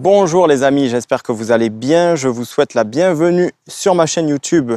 Bonjour les amis, j'espère que vous allez bien. Je vous souhaite la bienvenue sur ma chaîne YouTube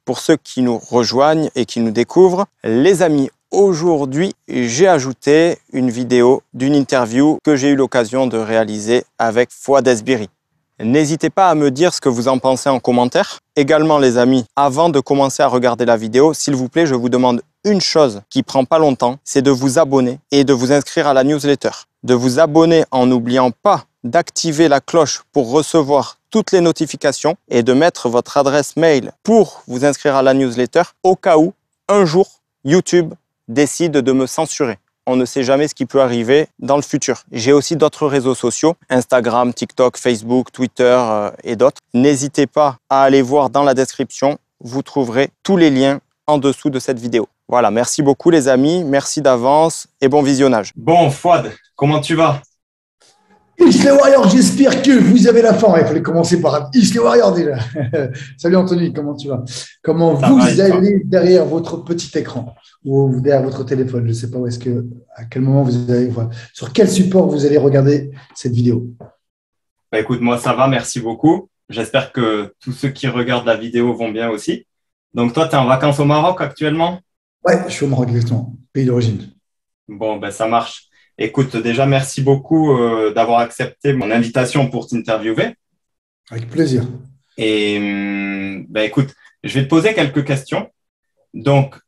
pour ceux qui nous rejoignent et qui nous découvrent. Les amis, aujourd'hui, j'ai ajouté une vidéo d'une interview que j'ai eu l'occasion de réaliser avec Fouad Esbiri. N'hésitez pas à me dire ce que vous en pensez en commentaire. Également les amis, avant de commencer à regarder la vidéo, s'il vous plaît, je vous demande une chose qui prend pas longtemps, c'est de vous abonner et de vous inscrire à la newsletter. De vous abonner en n'oubliant pas d'activer la cloche pour recevoir toutes les notifications et de mettre votre adresse mail pour vous inscrire à la newsletter au cas où un jour YouTube décide de me censurer. On ne sait jamais ce qui peut arriver dans le futur. J'ai aussi d'autres réseaux sociaux, Instagram, TikTok, Facebook, Twitter et d'autres. N'hésitez pas à aller voir dans la description. Vous trouverez tous les liens en dessous de cette vidéo. Voilà, merci beaucoup les amis, merci d'avance et bon visionnage. Bon Fouad, comment tu vas? X les Warriors, j'espère que vous avez la forme. Il fallait commencer par X les Warriors déjà. Salut Anthony, comment tu vas? Comment vous allez derrière votre petit écran ou derrière votre téléphone? Je ne sais pas où est-ce que, à quel moment vous allez voir, sur quel support vous allez regarder cette vidéo. Bah écoute, moi ça va, merci beaucoup. J'espère que tous ceux qui regardent la vidéo vont bien aussi. Donc toi, tu es en vacances au Maroc actuellement? Ouais, je suis au Maroc exactement, pays d'origine. Bon, ben ça marche. Écoute, déjà, merci beaucoup d'avoir accepté mon invitation pour t'interviewer. Avec plaisir. Et ben, écoute, je vais te poser quelques questions. Donc,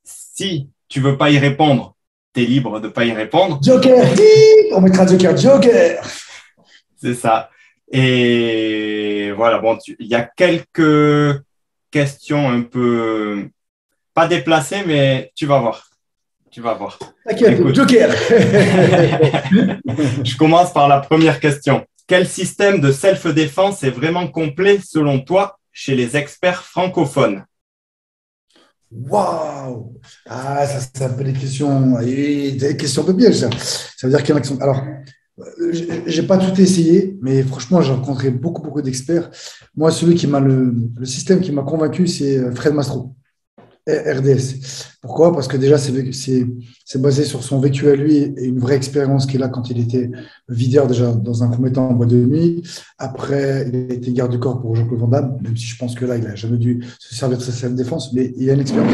si tu veux pas y répondre, tu es libre de ne pas y répondre. Joker, on mettra Joker. C'est ça. Et voilà, bon, il y a quelques questions un peu, pas déplacées, mais tu vas voir. Tu vas voir. Écoute, Joker. Je commence par la première question. Quel système de self-défense est vraiment complet selon toi chez les experts francophones? Waouh! Ah, ça, c'est un peu des questions, des questions de piège, ça. Ça veut dire qu'il y en a qui sont. Alors, j'ai pas tout essayé, mais franchement, j'ai rencontré beaucoup d'experts. Moi, celui qui m'a le système qui m'a convaincu, c'est Fred Mastro. RDS. Pourquoi? Parce que déjà, c'est basé sur son vécu à lui et une vraie expérience qu'il a quand il était videur, déjà dans un premier temps en boîte de nuit. Après, il a été garde du corps pour Jean-Claude Van Damme, même si je pense que là, il n'a jamais dû se servir de sa self-défense, mais il a une expérience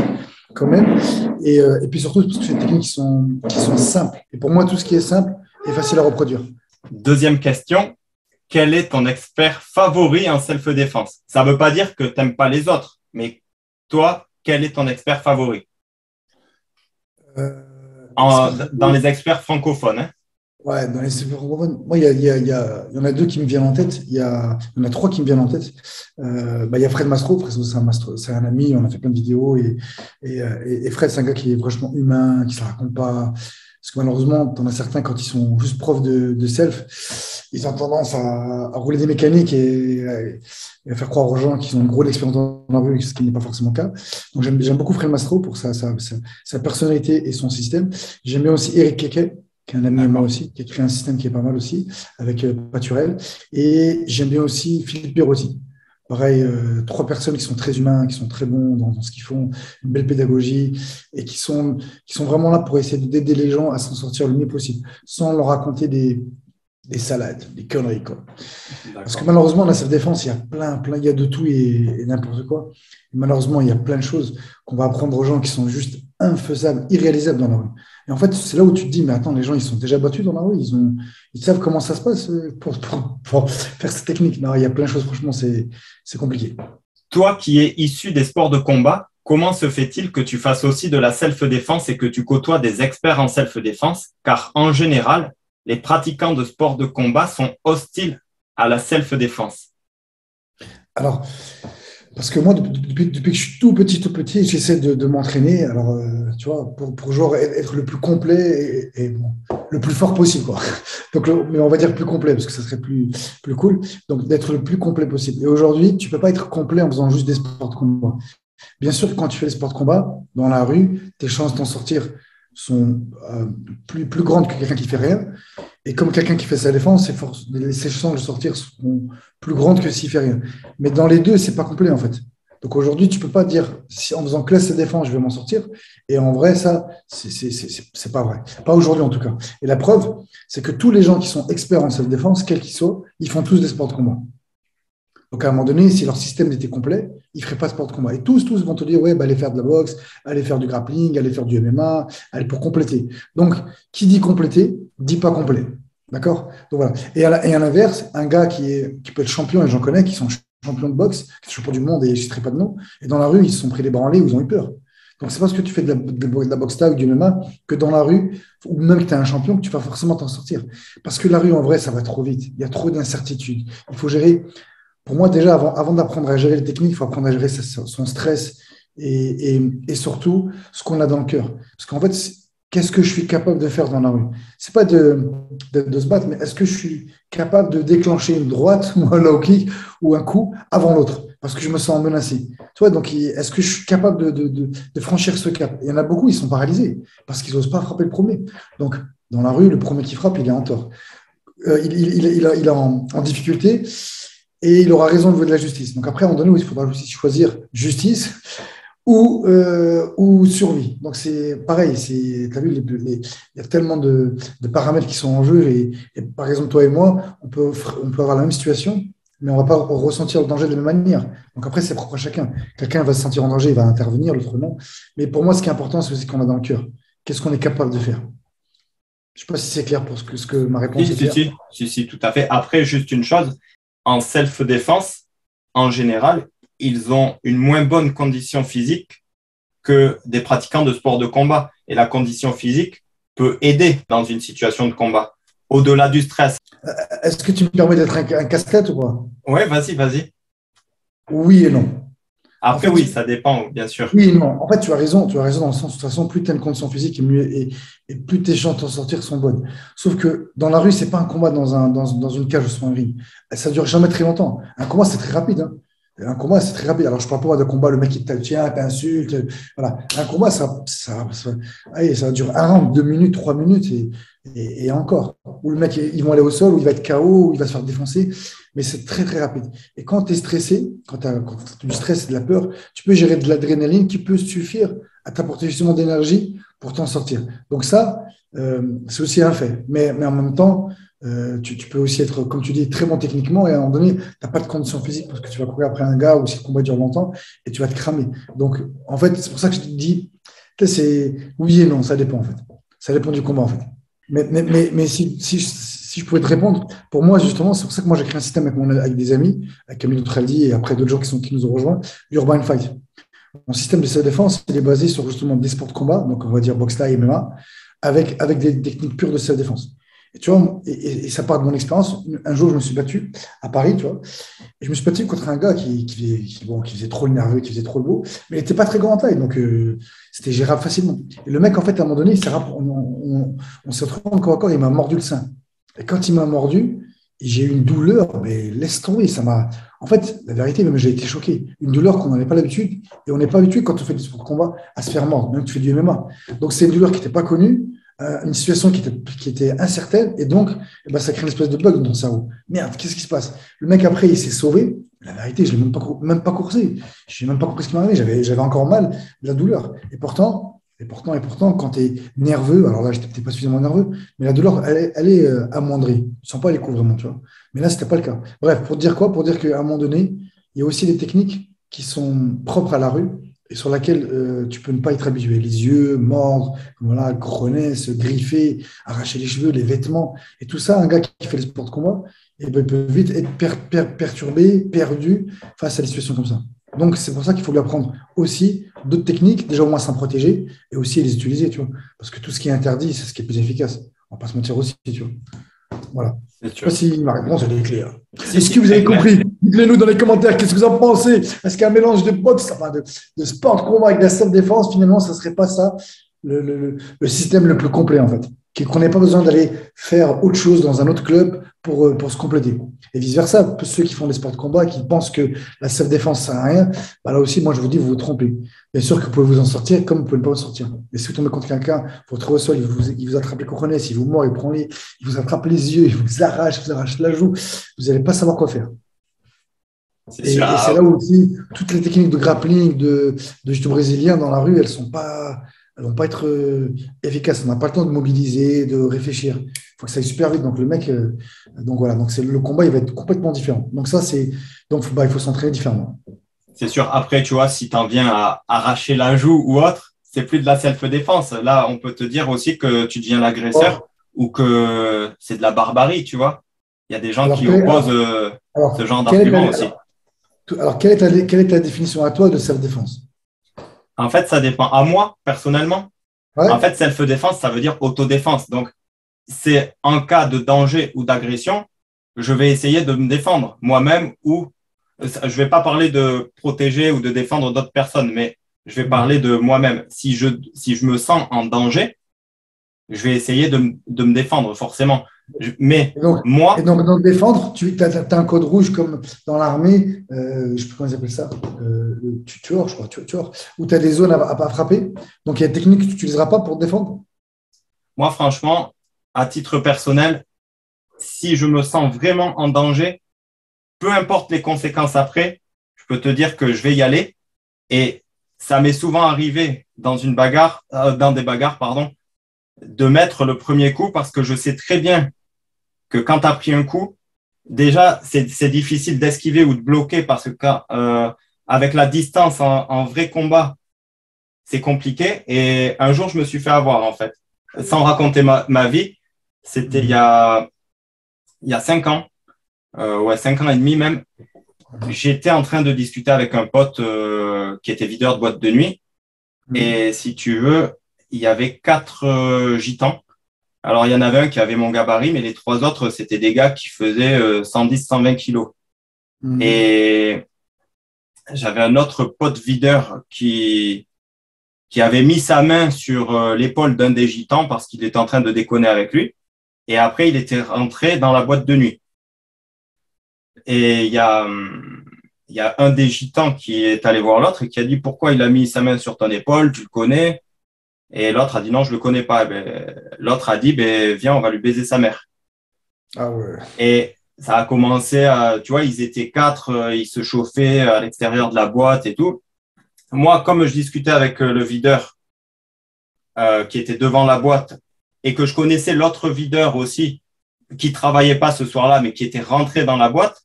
quand même. Et puis surtout, parce que c'est des techniques qui sont simples. Et pour moi, tout ce qui est simple est facile à reproduire. Deuxième question. Quel est ton expert favori en self-défense? Ça ne veut pas dire que tu n'aimes pas les autres, mais toi, quel est ton expert favori dans les experts francophones? Hein? Ouais, dans les experts francophones, moi, il y en a deux qui me viennent en tête. Il y en a trois qui me viennent en tête. Il y a Fred Mastro. Fred, c'est un ami, on a fait plein de vidéos. Et Fred, c'est un gars qui est vachement humain, qui ne se raconte pas. Parce que malheureusement, tu en as certains, quand ils sont juste profs de self, ils ont tendance à rouler des mécaniques et à faire croire aux gens qu'ils ont une grosse expérience dans la rue, ce qui n'est pas forcément le cas. Donc, j'aime beaucoup Fred Mastro pour sa personnalité et son système. J'aime bien aussi Eric Keke, qui est un ami à moi aussi, qui a créé un système qui est pas mal aussi, avec Paturel. Et j'aime bien aussi Philippe Pierrotti. Pareil, trois personnes qui sont très humains, qui sont très bons dans ce qu'ils font, une belle pédagogie et qui sont vraiment là pour essayer d'aider les gens à s'en sortir le mieux possible, sans leur raconter des salades, des conneries, quoi. Parce que malheureusement, la self-défense, il y a plein, il y a de tout et n'importe quoi. Et malheureusement, il y a plein de choses qu'on va apprendre aux gens qui sont juste infaisables, irréalisables dans la rue. Et en fait, c'est là où tu te dis, mais attends, les gens, ils sont déjà battus dans la rue, ils savent comment ça se passe pour faire cette technique. Non, il y a plein de choses, franchement, c'est compliqué. Toi qui es issu des sports de combat, comment se fait-il que tu fasses aussi de la self-défense et que tu côtoies des experts en self-défense? Car en général, les pratiquants de sports de combat sont hostiles à la self-défense. Alors, parce que moi, depuis que je suis tout petit, j'essaie de m'entraîner. Alors, tu vois, pour genre être le plus complet et bon, le plus fort possible, quoi. Donc, mais on va dire plus complet parce que ça serait plus cool. Donc, d'être le plus complet possible. Et aujourd'hui, tu peux pas être complet en faisant juste des sports de combat. Bien sûr que quand tu fais les sports de combat dans la rue, tes chances d'en sortir sont plus grandes que quelqu'un qui fait rien. Et comme quelqu'un qui fait sa défense, ses chances de sortir seront plus grandes que s'il fait rien. Mais dans les deux, c'est pas complet en fait. Donc aujourd'hui, tu peux pas dire en faisant que sa défense, je vais m'en sortir. Et en vrai, ça, c'est pas vrai. Pas aujourd'hui, en tout cas. Et la preuve, c'est que tous les gens qui sont experts en self-défense, quels qu'ils soient, ils font tous des sports de combat. Donc, à un moment donné, si leur système était complet, ils ne feraient pas de sport de combat. Et tous vont te dire, ouais, bah, allez faire de la boxe, allez faire du grappling, allez faire du MMA, allez pour compléter. Donc, qui dit compléter, dit pas complet. D'accord? Donc, voilà. Et à l'inverse, un gars qui peut être champion, et j'en connais, qui sont champions de boxe, qui sont champions du monde, et je ne citerai pas de nom, et dans la rue, ils se sont pris les branlés ou ils ont eu peur. Donc, c'est parce que tu fais de la boxe ou du MMA que dans la rue, ou même que tu es un champion, que tu vas forcément t'en sortir. Parce que la rue, en vrai, ça va trop vite. Il y a trop d'incertitudes. Il faut gérer. Pour moi, déjà, avant d'apprendre à gérer les techniques, il faut apprendre à gérer son stress et surtout ce qu'on a dans le cœur. Parce qu'en fait, qu'est-ce que je suis capable de faire dans la rue? Ce n'est pas de se battre, mais est-ce que je suis capable de déclencher une droite ou un low kick ou un coup avant l'autre? Parce que je me sens menacé. Tu vois, donc, est-ce que je suis capable de franchir ce cap? Il y en a beaucoup, ils sont paralysés parce qu'ils n'osent pas frapper le premier. Donc, dans la rue, le premier qui frappe, il est en tort. Il est en difficulté. Et il aura raison au niveau de la justice. Donc après, à un moment donné, il faudra aussi choisir justice ou survie. Donc c'est pareil, tu as vu, il y a tellement de paramètres qui sont en jeu. Et par exemple, toi et moi, on peut avoir la même situation, mais on ne va pas ressentir le danger de la même manière. Donc après, c'est propre à chacun. Quelqu'un va se sentir en danger, il va intervenir, l'autre non. Mais pour moi, ce qui est important, c'est aussi ce qu'on a dans le cœur. Qu'est-ce qu'on est capable de faire? Je ne sais pas si c'est clair pour ce que ma réponse est claire. Si, tout à fait. Après, juste une chose, en self-défense, en général, ils ont une moins bonne condition physique que des pratiquants de sport de combat. Et la condition physique peut aider dans une situation de combat, au-delà du stress. Est-ce que tu me permets d'être un casse-tête ou quoi? Oui, vas-y. Oui et non. Après, en fait, oui, ça dépend, bien sûr. Oui et non. En fait, tu as raison dans le sens, de toute façon, plus tu as une condition physique et plus tes chances de t'en sortir sont bonnes. Sauf que dans la rue, ce n'est pas un combat dans une cage ou sur un ring. Ça ne dure jamais très longtemps. Un combat, c'est très rapide. Hein. Un combat, c'est très rapide. Alors, je ne parle pas de combat, le mec qui te tient, t'insulte. Voilà. Un combat, allez, ça dure 1 round, 2 minutes, 3 minutes et encore. Où le mec, ils vont aller au sol, où il va être KO, où il va se faire défoncer. Mais c'est très, très rapide. Et quand tu es stressé, quand tu as du stress et de la peur, tu peux gérer de l'adrénaline qui peut suffire à t'apporter justement d'énergie pour t'en sortir. Donc ça, c'est aussi un fait. Mais en même temps, tu peux aussi être, comme tu dis, très bon techniquement et à un moment donné, tu n'as pas de condition physique parce que tu vas courir après un gars ou si le combat dure longtemps et tu vas te cramer. Donc, en fait, c'est pour ça que je te dis, c'est oui et non, ça dépend en fait. Ça dépend du combat en fait. Mais si je pouvais te répondre, pour moi, justement, c'est pour ça que moi j'ai créé un système avec des amis, avec Camille Doutraldi et après d'autres gens qui nous ont rejoints, Urban Fight. Mon système de self-défense, il est basé sur justement des sports de combat, donc on va dire boxe thaï, MMA, avec des techniques pures de self-défense. Et tu vois, et ça part de mon expérience. Un jour, je me suis battu à Paris, tu vois, et je me suis battu contre un gars qui faisait trop le nerveux, qui faisait trop le beau, mais il n'était pas très grand en taille, donc c'était gérable facilement. Et le mec, en fait, à un moment donné, on s'est retrouvé encore à corps, il m'a mordu le sein. Et quand il m'a mordu, j'ai eu une douleur, mais laisse tomber, ça m'a. En fait, la vérité, même j'ai été choqué. Une douleur qu'on n'avait pas l'habitude, et on n'est pas habitué quand on fait du sport de combat à se faire mordre, même que tu fais du MMA. Donc c'est une douleur qui n'était pas connue, une situation qui était incertaine, et donc ça crée une espèce de bug dans ton cerveau. Merde, qu'est-ce qui se passe? Le mec après, il s'est sauvé. La vérité, je ne l'ai même pas coursé. Je n'ai même pas compris ce qui m'est arrivé. J'avais encore mal, de la douleur. Et pourtant, quand tu es nerveux, alors là, je n'étais pas suffisamment nerveux, mais la douleur, elle est amoindrie. Je ne sens pas les coups vraiment, tu vois. Mais là, ce n'était pas le cas. Bref, pour dire quoi? Pour dire qu'à un moment donné, il y a aussi des techniques qui sont propres à la rue et sur laquelle tu peux ne pas être habitué. Les yeux, mordre, voilà, grenets, se griffer, arracher les cheveux, les vêtements. Et tout ça, un gars qui fait le sport de combat, il peut vite être perturbé, perdu face à des situations comme ça. Donc, c'est pour ça qu'il faut lui apprendre aussi d'autres techniques, déjà au moins s'en protéger, et aussi les utiliser, tu vois. Parce que tout ce qui est interdit, c'est ce qui est plus efficace. On ne va pas se mentir aussi, tu vois. Voilà. Je ne sais pas si ma réponse est claire. Est-ce que vous avez compris? Dites-le-nous dans les commentaires, qu'est-ce que vous en pensez? Est-ce qu'un mélange de boxe, enfin de sport de combat avec de la self-défense, finalement, ça ne serait pas ça le système le plus complet, en fait? Qu'on n'ait pas besoin d'aller faire autre chose dans un autre club pour se compléter. Et vice-versa, ceux qui font des sports de combat, qui pensent que la self-défense ne sert à rien, bah là aussi, moi, je vous dis, vous vous trompez. Bien sûr que vous pouvez vous en sortir comme vous pouvez ne pas vous sortir. Et si vous tombez contre quelqu'un, vous retrouvez au sol, il vous attrape les coronets, s'il vous mord, il vous attrape les yeux, il vous arrache la joue, vous n'allez pas savoir quoi faire. Et c'est là où aussi, toutes les techniques de grappling, de jiu-jitsu brésilien dans la rue, elles ne sont pas elles vont pas être efficaces. On n'a pas le temps de mobiliser, de réfléchir. Il faut que ça aille super vite. Donc le mec, donc voilà, donc c'est le combat, il va être complètement différent. Donc ça, c'est donc bah, il faut s'entraîner différemment. C'est sûr, après, tu vois, si tu en viens à arracher la joue ou autre, c'est plus de la self-défense. Là, on peut te dire aussi que tu deviens l'agresseur Or, ou que c'est de la barbarie, tu vois. Il y a des gens alors, qui opposent ce alors, genre d'argument aussi. quelle est ta définition à toi de self-défense? En fait, ça dépend. À moi, personnellement, en Ouais. fait, self-défense, ça veut dire autodéfense. Donc, c'est en cas de danger ou d'agression, je vais essayer de me défendre moi-même ou je vais pas parler de protéger ou de défendre d'autres personnes, mais je vais parler de moi-même. Si je me sens en danger, je vais essayer de me défendre forcément. Mais Et donc, et moi, donc dans le défendre, tu as, un code rouge comme dans l'armée, je ne sais plus comment ils appellent ça, le tueur, je crois, tueur, où tu as des zones à frapper. Donc, il y a des techniques que tu n'utiliseras pas pour te défendre. moi, franchement, à titre personnel, si je me sens vraiment en danger, peu importe les conséquences après, je peux te dire que je vais y aller. Et ça m'est souvent arrivé dans des bagarres, pardon, de mettre le premier coup parce que je sais très bien que quand tu as pris un coup, déjà, c'est difficile d'esquiver ou de bloquer parce que avec la distance en vrai combat, c'est compliqué. Et un jour, je me suis fait avoir, en fait. Sans raconter ma vie, c'était il y a 5 ans, ouais, 5 ans et demi même. J'étais en train de discuter avec un pote qui était videur de boîte de nuit. Et si tu veux, il y avait 4 gitans. Alors, il y en avait un qui avait mon gabarit, mais les 3 autres, c'était des gars qui faisaient 110, 120 kilos. Et j'avais un autre pote videur qui avait mis sa main sur l'épaule d'un des gitans parce qu'il était en train de déconner avec lui. Et après, il était rentré dans la boîte de nuit. Et il y a un des gitans qui est allé voir l'autre et qui a dit pourquoi il a mis sa main sur ton épaule, tu le connais? Et l'autre a dit non, je le connais pas. Ben, l'autre a dit ben, viens, on va lui baiser sa mère. Ah ouais. Et ça a commencé à, tu vois, ils étaient 4, ils se chauffaient à l'extérieur de la boîte et tout. Moi, comme je discutais avec le videur qui était devant la boîte et que je connaissais l'autre videur aussi qui travaillait pas ce soir-là, mais qui était rentré dans la boîte,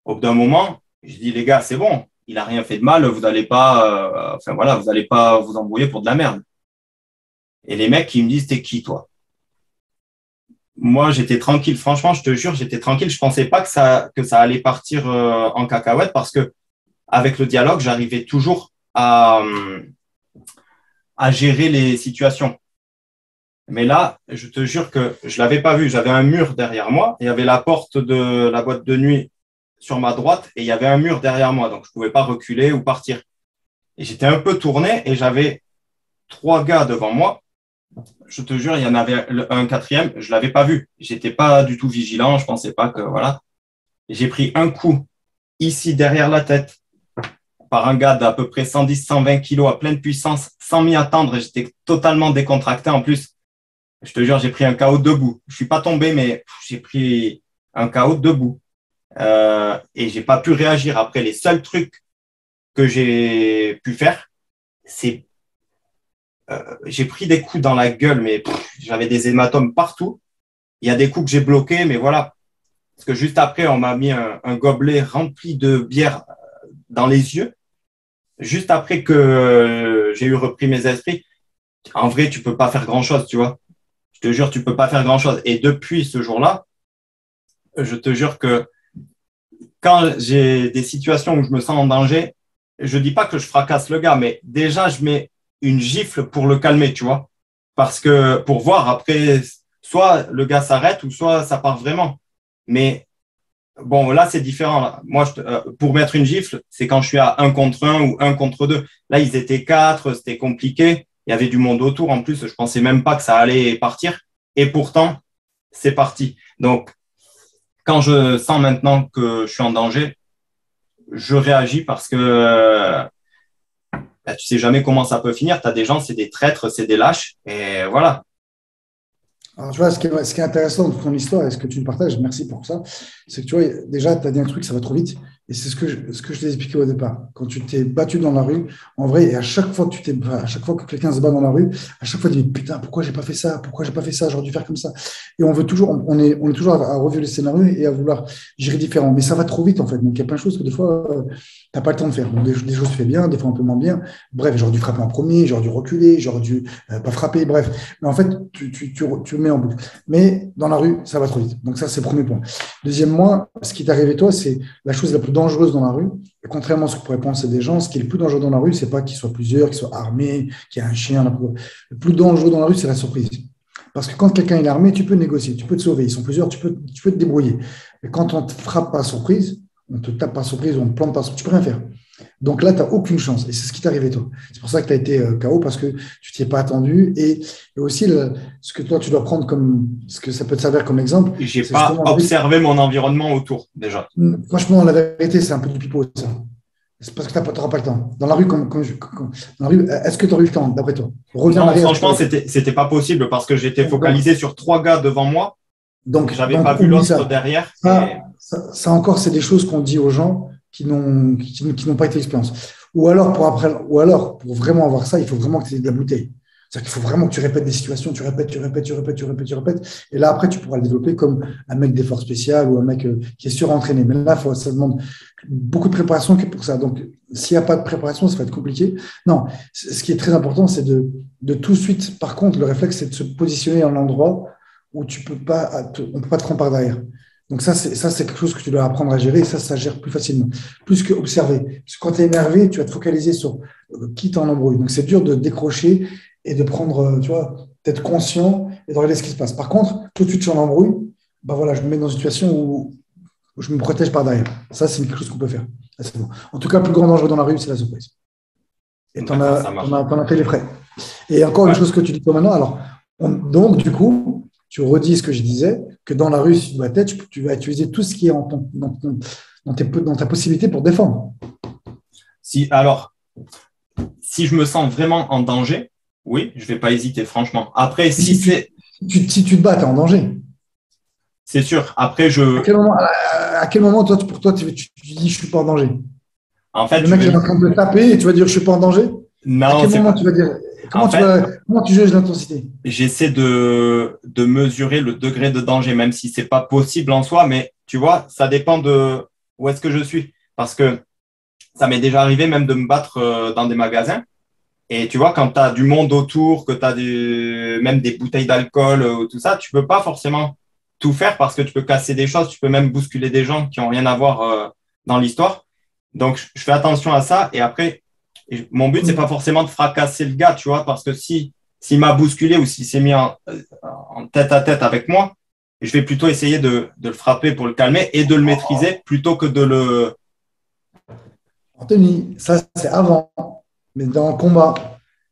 au bout d'un moment, je dis les gars, c'est bon, il a rien fait de mal, vous n'allez pas, enfin voilà, vous n'allez pas vous embrouiller pour de la merde. Et les mecs, ils me disent, t'es qui toi? Moi, j'étais tranquille. Franchement, je te jure, j'étais tranquille. Je pensais pas que ça allait partir en cacahuète parce que avec le dialogue, j'arrivais toujours à gérer les situations. Mais là, je te jure que je l'avais pas vu. J'avais un mur derrière moi. Il y avait la porte de la boîte de nuit sur ma droite et il y avait un mur derrière moi. Donc, je pouvais pas reculer ou partir. Et j'étais un peu tourné et j'avais 3 gars devant moi. Je te jure, il y en avait un quatrième. Je l'avais pas vu. J'étais pas du tout vigilant. Je pensais pas que, voilà. J'ai pris un coup ici derrière la tête par un gars d'à peu près 110, 120 kilos à pleine puissance sans m'y attendre. J'étais totalement décontracté. En plus, je te jure, j'ai pris un KO debout. Je suis pas tombé, mais j'ai pris un KO debout. Et j'ai pas pu réagir. Après, les seuls trucs que j'ai pu faire, c'est j'ai pris des coups dans la gueule, mais j'avais des hématomes partout. Il y a des coups que j'ai bloqués, mais voilà. Parce que juste après, on m'a mis un gobelet rempli de bière dans les yeux. Juste après que j'ai eu repris mes esprits, en vrai, tu peux pas faire grand-chose, tu vois. Je te jure, tu peux pas faire grand-chose. Et depuis ce jour-là, je te jure que quand j'ai des situations où je me sens en danger, je dis pas que je fracasse le gars, mais déjà, je mets une gifle pour le calmer, tu vois. Parce que pour voir après, soit le gars s'arrête ou soit ça part vraiment. Mais bon, là, c'est différent. Là. Moi, pour mettre une gifle, c'est quand je suis à 1 contre 1 ou 1 contre 2. Là, ils étaient 4, c'était compliqué. Il y avait du monde autour. En plus, je pensais même pas que ça allait partir. Et pourtant, c'est parti. Donc, quand je sens maintenant que je suis en danger, je réagis parce que bah, tu sais jamais comment ça peut finir. Tu as des gens, c'est des traîtres, c'est des lâches. Et voilà. Alors, tu vois, ce qui est intéressant dans ton histoire et ce que tu nous partages, merci pour ça, c'est que tu vois, déjà, tu as dit un truc, ça va trop vite. Et c'est ce que je t'ai expliqué au départ. Quand tu t'es battu dans la rue, en vrai, et à chaque fois que à chaque fois que quelqu'un se bat dans la rue, à chaque fois, tu dis, putain, pourquoi j'ai pas fait ça? Pourquoi j'ai pas fait ça? J'aurais dû faire comme ça. Et on veut toujours, on est toujours à revivre les scénarios et à vouloir gérer différent. Mais ça va trop vite, en fait. Donc, il y a plein de choses que des fois, t'as pas le temps de faire. Donc, des choses tu fais bien, des fois un peu moins bien. Bref, j'aurais dû frapper en premier, j'aurais dû reculer, j'aurais dû pas frapper. Bref. Mais en fait, tu mets en boucle. Mais dans la rue, ça va trop vite. Donc, ça, c'est le premier point. Deuxièmement, ce qui t'est arrivé, toi, c'est la chose la plus dangereuse dans la rue. Et contrairement à ce que pourraient penser des gens, ce qui est le plus dangereux dans la rue, c'est pas qu'ils soient plusieurs, qu'ils soient armés, qu'il y ait un chien. Le plus dangereux dans la rue, c'est la surprise. Parce que quand quelqu'un est armé, tu peux négocier, tu peux te sauver. Ils sont plusieurs, tu peux te débrouiller. Mais quand on te frappe par surprise, on te tape par surprise, on te plante par surprise, tu peux rien faire. Donc là, tu n'as aucune chance. Et c'est ce qui t'est arrivé, toi. C'est pour ça que tu as été KO, parce que tu ne t'y es pas attendu. Et aussi, ce que toi, tu dois prendre comme ce que ça peut te servir comme exemple. Je n'ai pas observé mon environnement autour, déjà. Franchement, la vérité, c'est un peu du pipeau, ça. C'est parce que tu n'auras pas le temps. Dans la rue, est-ce que tu aurais eu le temps, d'après toi? Non, franchement, c'était pas possible parce que j'étais focalisé sur 3 gars devant moi. Donc, je n'avais pas vu l'autre derrière. Ça encore, c'est des choses qu'on dit aux gens qui n'ont pas été expérience. Ou alors, pour vraiment avoir ça, il faut vraiment que tu aies de la bouteille. C'est-à-dire qu'il faut vraiment que tu répètes des situations, tu répètes. Et là, après, tu pourras le développer comme un mec d'effort spécial ou un mec qui est surentraîné. Mais là, ça demande beaucoup de préparation pour ça. Donc, s'il n'y a pas de préparation, ça va être compliqué. Non, ce qui est très important, c'est de tout de suite, par contre, le réflexe, c'est de se positionner à un endroit où on ne peut pas te prendre par derrière. Donc ça, c'est quelque chose que tu dois apprendre à gérer et ça gère plus facilement, plus que observer. Parce que quand tu es énervé, tu vas te focaliser sur qui t'embrouille. Donc c'est dur de décrocher et de prendre, tu vois, d'être conscient et de regarder ce qui se passe. Par contre, tout de suite, je suis en embrouille, ben voilà, je me mets dans une situation où je me protège par derrière. Ça, c'est quelque chose qu'on peut faire. Là, c'est bon. En tout cas, le plus grand danger dans la rue, c'est la surprise. Et tu en as fait les frais. Et encore une chose que tu dis toi maintenant, alors, donc, du coup, tu redis ce que je disais, que dans la rue, si tu dois être, tu vas utiliser tout ce qui est dans ta possibilité pour défendre. Si je me sens vraiment en danger, oui, je ne vais pas hésiter, franchement. Après, si tu te bats, tu es en danger. C'est sûr. Après, à quel moment toi, pour toi, tu dis je ne suis pas en danger? En fait, le mec est en train de te taper et tu vas dire je ne suis pas en danger? Non. À quel moment tu vas dire comment tu juges l'intensité? J'essaie de mesurer le degré de danger, même si ce n'est pas possible en soi, mais tu vois, ça dépend de où est-ce que je suis. Parce que ça m'est déjà arrivé même de me battre dans des magasins. Et tu vois, quand tu as du monde autour, que tu as même des bouteilles d'alcool, tout ça, tu ne peux pas forcément tout faire parce que tu peux casser des choses, tu peux même bousculer des gens qui n'ont rien à voir dans l'histoire. Donc, je fais attention à ça. Et après, mon but, c'est pas forcément de fracasser le gars, tu vois, parce que s'il m'a bousculé ou s'il s'est mis en tête à tête avec moi, je vais plutôt essayer de le frapper pour le calmer et de le maîtriser plutôt que de le… Anthony, ça, c'est avant. Mais dans le combat,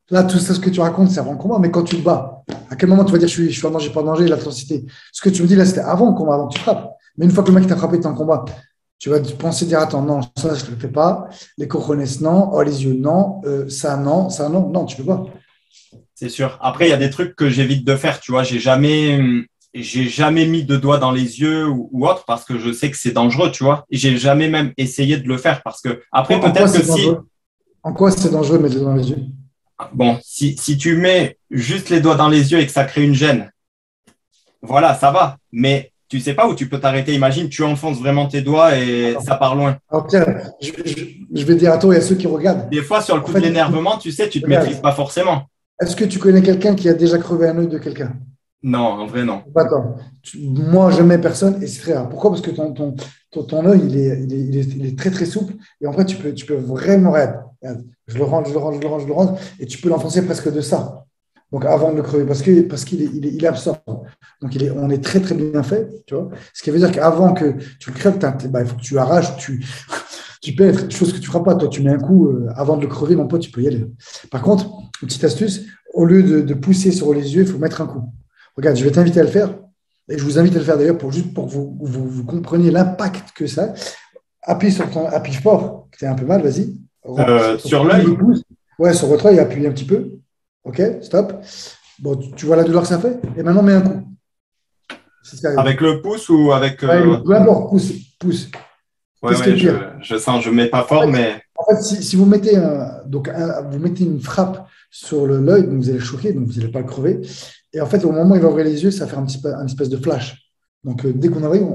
là, tout ça, ce que tu racontes, c'est avant le combat. Mais quand tu te bats, à quel moment tu vas dire je suis en danger, pas en danger, l'intensité? Ce que tu me dis là, c'était avant le combat, avant que tu frappes. Mais une fois que le mec t'a frappé, tu es en combat. Tu vas penser, dire attends, non, ça, je ne le fais pas. Les cojones, non. Oh, les yeux, non. Ça, non. Non, tu ne peux pas. C'est sûr. Après, il y a des trucs que j'évite de faire. Tu vois, j'ai jamais mis de doigts dans les yeux ou autre parce que je sais que c'est dangereux, tu vois. Et j'ai jamais même essayé de le faire parce que après, peut-être que si… En quoi c'est dangereux de mettre les doigts dans les yeux? Bon, si tu mets juste les doigts dans les yeux et que ça crée une gêne, voilà, ça va. Mais tu sais pas où tu peux t'arrêter. Imagine, tu enfonces vraiment tes doigts et ça part loin. Alors, tiens, je vais dire à toi et à ceux qui regardent. Des fois, sur le coup de l'énervement, tu sais, tu ne te maîtrises pas forcement. Est-ce que tu connais quelqu'un qui a déjà crevé un œil de quelqu'un? Non, en vrai, non. Attends, moi, jamais personne et c'est très rare. Pourquoi? Parce que ton œil, il est très, très souple et en fait, tu peux vraiment… Regarde, je le rentre et tu peux l'enfoncer presque de ça. Donc, avant de le crever, parce qu'il absorbe. Donc, on est très, très bien fait, tu vois. Ce qui veut dire qu'avant que tu le crèves, il faut que tu arraches, tu peux être chose que tu ne feras pas. Toi, tu mets un coup, avant de le crever, mon pote, tu peux y aller. Par contre, une petite astuce, au lieu de pousser sur les yeux, il faut mettre un coup. Regarde, je vais t'inviter à le faire. Et je vous invite à le faire d'ailleurs juste pour que vous compreniez l'impact que ça a. Appuie fort, que tu as un peu mal, vas-y. Sur l'œil? Ouais, sur votre œil, appuie un petit peu. OK, stop. Bon, tu vois la douleur que ça fait? Et maintenant, mets un coup. Avec le pouce ou avec… Peu importe, pouce. Ouais, Qu'est-ce qui est ouais, pire? je sens, je mets pas fort, mais En fait, si vous mettez, vous mettez une frappe sur l'œil, donc vous allez le choquer, donc vous n'allez pas le crever. Et en fait, au moment où il va ouvrir les yeux, ça va faire un espèce de flash. Donc, dès qu'on arrive,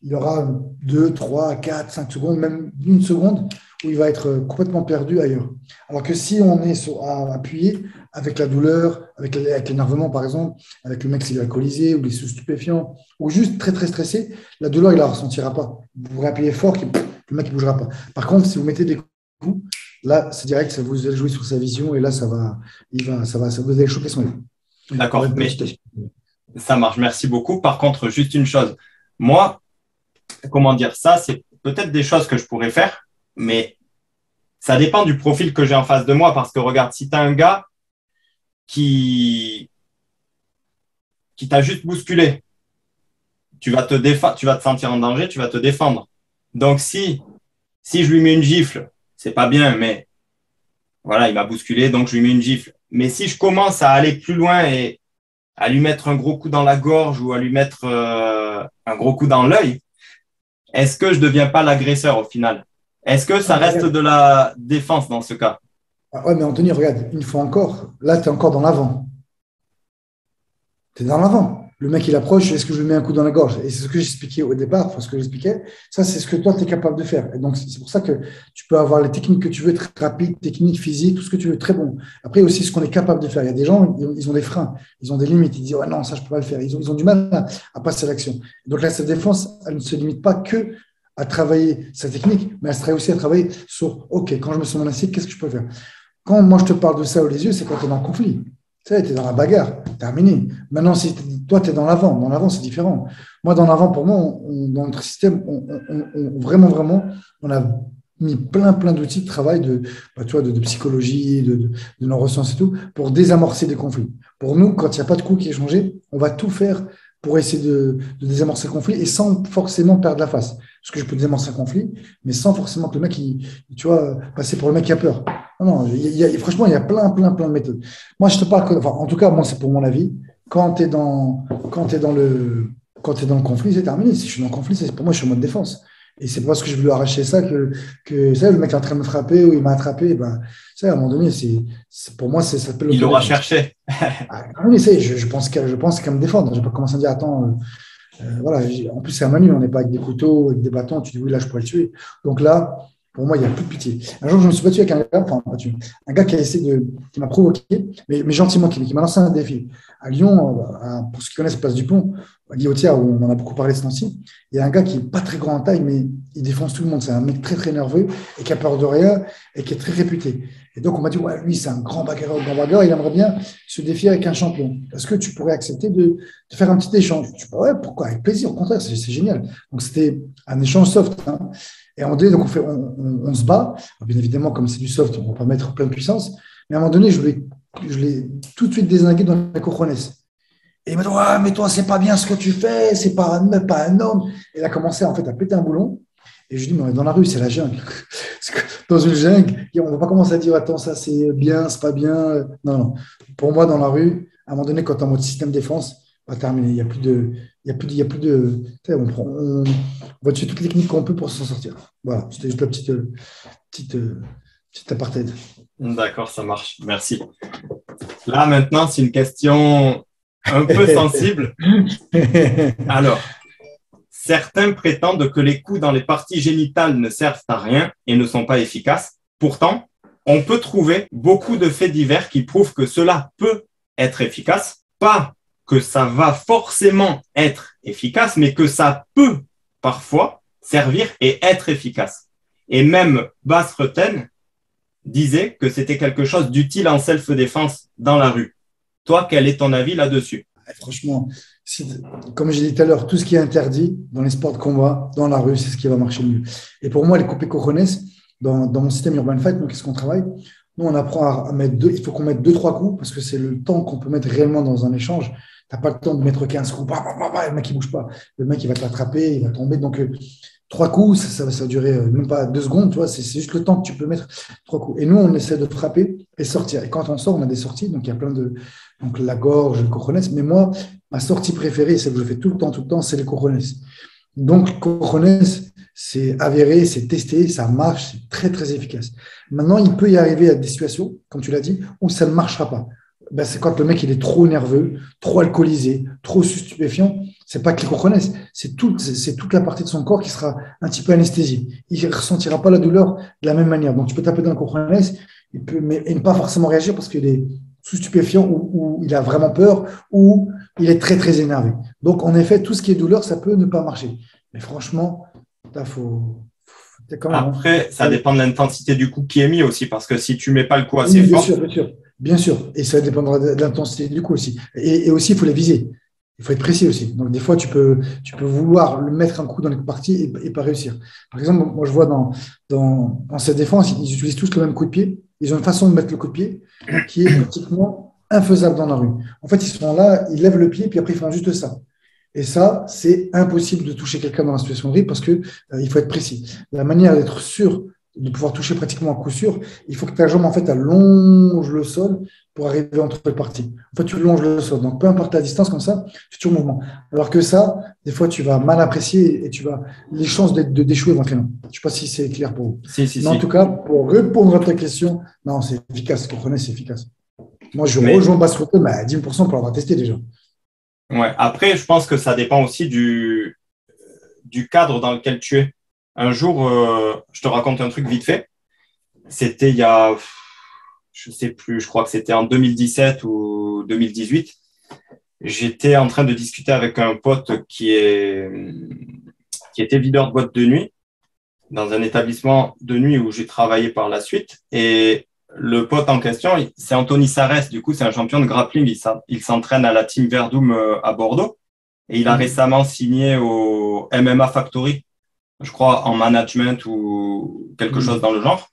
il aura 2, 3, 4, 5 secondes, même une seconde, où il va être complètement perdu ailleurs. Alors que si on est appuyé avec la douleur, avec l'énervement, par exemple, avec le mec s'il est alcoolisé ou les sous stupéfiants, ou juste très, très stressé, la douleur, il ne la ressentira pas. Vous appuyez fort, le mec ne bougera pas. Par contre, si vous mettez des coups, là, c'est direct, ça vous allez jouer sur sa vision et là, vous allez choquer son œil. Il va d'accord, être mais petit. ça marche. Merci beaucoup. Par contre, juste une chose. Moi, comment dire ça, c'est peut-être des choses que je pourrais faire, mais ça dépend du profil que j'ai en face de moi. Parce que regarde, si tu as un gars qui, qui t'a juste bousculé, tu vas te sentir en danger, tu vas te défendre. Donc, si je lui mets une gifle, c'est pas bien, mais voilà, il m'a bousculé, donc je lui mets une gifle. Mais si je commence à aller plus loin et à lui mettre un gros coup dans la gorge ou à lui mettre un gros coup dans l'œil, est-ce que je ne deviens pas l'agresseur au final? Est-ce que Ah, ça mais reste regarde. de la défense dans ce cas? Ah ouais, mais Anthony, regarde, une fois encore, là, tu es encore dans l'avant. Tu es dans l'avant. Le mec, il approche, est-ce que je lui mets un coup dans la gorge? Et c'est ce que j'expliquais au départ, enfin, ce que j'expliquais, ça, c'est ce que toi, tu es capable de faire. Et donc, c'est pour ça que tu peux avoir les techniques que tu veux, très rapides, techniques, physiques, tout ce que tu veux, très bon. Après, aussi, ce qu'on est capable de faire. Il y a des gens, ils ont des freins, ils ont des limites. Ils disent, ouais, non, ça, je ne peux pas le faire. Ils ont du mal à passer à l'action. Donc là, cette défense, elle ne se limite pas que à travailler sa technique, mais elle se travaille aussi à travailler sur, OK, quand je me sens menacé, qu'est-ce que je peux faire? Quand moi je te parle de ça aux les yeux, c'est quand tu es dans le conflit. Tu sais, tu es dans la bagarre, terminé. Maintenant, si toi, tu es dans l'avant. Dans l'avant, c'est différent. Moi, dans l'avant, pour moi, dans notre système, vraiment, vraiment, on a mis plein d'outils de travail, tu vois, de psychologie, de neurosciences et tout, pour désamorcer des conflits. Pour nous, quand il n'y a pas de coup qui est changé, on va tout faire pour essayer de désamorcer le conflit et sans forcément perdre la face. Parce que je peux désamorcer un conflit, mais sans forcément que le mec, tu vois, passer pour le mec qui a peur. Non, non, franchement, il y a plein de méthodes. Moi, je te parle, enfin, en tout cas, moi, c'est pour mon avis. Quand tu es quand tu es dans le conflit, c'est terminé. Si je suis dans le conflit, pour moi, je suis en mode défense. Et c'est parce que je veux lui arracher ça ça, le mec est en train de me frapper ou il m'a attrapé. Ben, ça, à un moment donné, pour moi, ça s'appelle Il aura l'autodéfense. cherché. Ah, oui, je pense qu'à me défendre. Je vais pas commencer à dire, attends, voilà, en plus, c'est un Manu, on n'est pas avec des couteaux, avec des bâtons. Tu dis, oui, là, je pourrais le tuer. Donc là, pour moi, il n'y a plus de pitié. Un jour, je me suis battu avec un gars, enfin, battu, un gars qui a essayé qui m'a provoqué, mais gentiment, qui m'a lancé un défi. À Lyon, pour ceux qui connaissent Place du Pont, à Guillotière, où on en a beaucoup parlé ce temps-ci, il y a un gars qui n'est pas très grand en taille, mais il défonce tout le monde. C'est un mec très, très nerveux et qui a peur de rien et qui est très réputé. Et donc, on m'a dit, ouais, lui, c'est un grand bagarreur, il aimerait bien se défier avec un champion. Est-ce que tu pourrais accepter de faire un petit échange? Je dis, bah ouais, pourquoi? Avec plaisir, au contraire, c'est génial. Donc, c'était un échange soft. Hein. Et à un moment donné, donc on se bat. Bien évidemment, comme c'est du soft, on ne va pas mettre plein de puissance. Mais à un moment donné, je l'ai tout de suite dézingué dans les cojones. Et il m'a dit, ouais, mais toi, c'est pas bien ce que tu fais, c'est pas un homme. Et il a commencé en fait à péter un boulon. Et je lui dis, mais dans la rue, c'est la jungle. Dans une jungle, on ne va pas commencer à dire, attends, ça c'est bien, c'est pas bien. Non, non. Pour moi, dans la rue, à un moment donné, quand tu es en mode système défense, on va terminer. Il n'y a plus de. Il y a plus de tu sais, on va tuer toutes les techniques qu'on peut pour s'en sortir. Voilà, c'était juste la petite, petite apartheid. D'accord, ça marche. Merci. Là, maintenant, c'est une question un peu sensible. Alors, certains prétendent que les coups dans les parties génitales ne servent à rien et ne sont pas efficaces. Pourtant, on peut trouver beaucoup de faits divers qui prouvent que cela peut être efficace. Pas que ça va forcément être efficace, mais que ça peut parfois servir et être efficace. Et même Basreten disait que c'était quelque chose d'utile en self-défense dans la rue. Toi, quel est ton avis là-dessus? Franchement, comme j'ai dit tout à l'heure, tout ce qui est interdit dans les sports de combat, dans la rue, c'est ce qui va marcher le mieux. Et pour moi, les coupés cojones, dans mon système Urban Fight, nous, qu'est-ce qu'on travaille? Nous, on apprend à mettre il faut qu'on mette 2-3 coups parce que c'est le temps qu'on peut mettre réellement dans un échange. Tu n'as pas le temps de mettre 15 coups, le mec, il ne bouge pas. Le mec, il va t'attraper, il va tomber. Donc, 3 coups, ça va durer même pas 2 secondes, tu vois, c'est juste le temps que tu peux mettre 3 coups. Et nous, on essaie de frapper et sortir. Et quand on sort, on a des sorties, donc il y a plein de. Donc la gorge, le cojones. Mais moi, ma sortie préférée, celle que je fais tout le temps, c'est les cojones. Donc, cojones, c'est avéré, c'est testé, ça marche, c'est très, très efficace. Maintenant, il peut y arriver à des situations, comme tu l'as dit, où ça ne marchera pas. Ben, c'est quand le mec il est trop nerveux, trop alcoolisé, trop stupéfiant. C'est pas qu'il reconnaisse, c'est toute la partie de son corps qui sera un petit peu anesthésiée. Il ne ressentira pas la douleur de la même manière. Donc, tu peux taper dans le cochonès, et ne pas forcément réagir parce qu'il est sous stupéfiant ou il a vraiment peur ou il est très, très énervé. Donc, en effet, tout ce qui est douleur, ça peut ne pas marcher. Mais franchement, il faut quand même. Après, ça dépend de l'intensité du coup qui est mis aussi, parce que si tu mets pas le coup assez Oui, bien fort, sûr, bien sûr. Bien sûr. Et ça dépendra de l'intensité du coup aussi. Et aussi, il faut les viser. Il faut être précis aussi. Donc, des fois, tu peux vouloir le mettre un coup dans les parties et pas réussir. Par exemple, moi, je vois dans cette défense, ils utilisent tous le même coup de pied. Ils ont une façon de mettre le coup de pied qui est pratiquement infaisable dans la rue. En fait, ils sont là, ils lèvent le pied, puis après, ils font juste ça. Et ça, c'est impossible de toucher quelqu'un dans la situation de rythme parce que il faut être précis. La manière d'être sûr de pouvoir toucher pratiquement à coup sûr, il faut que ta jambe en fait elle longe le sol pour arriver entre les parties. En fait, tu longes le sol. Donc, peu importe la distance comme ça, tu es toujours en mouvement. Alors que ça, des fois, tu vas mal apprécier et les chances d'échouer vont être énormes. Je ne sais pas si c'est clair pour vous. Mais en tout cas, pour répondre à ta question, non, c'est efficace. Comprenez, c'est efficace. Moi, je rejoins Basse-Route, mais à 10% pour l'avoir testé déjà. Ouais. Après, je pense que ça dépend aussi du cadre dans lequel tu es. Un jour, je te raconte un truc vite fait. C'était il y a, je sais plus, je crois que c'était en 2017 ou 2018. J'étais en train de discuter avec un pote qui était videur de boîte de nuit dans un établissement de nuit où j'ai travaillé par la suite. Et le pote en question, c'est Anthony Sarès. Du coup, c'est un champion de grappling. Il s'entraîne à la Team Verdum à Bordeaux. Et il a récemment signé au MMA Factory, je crois, en management ou quelque chose dans le genre.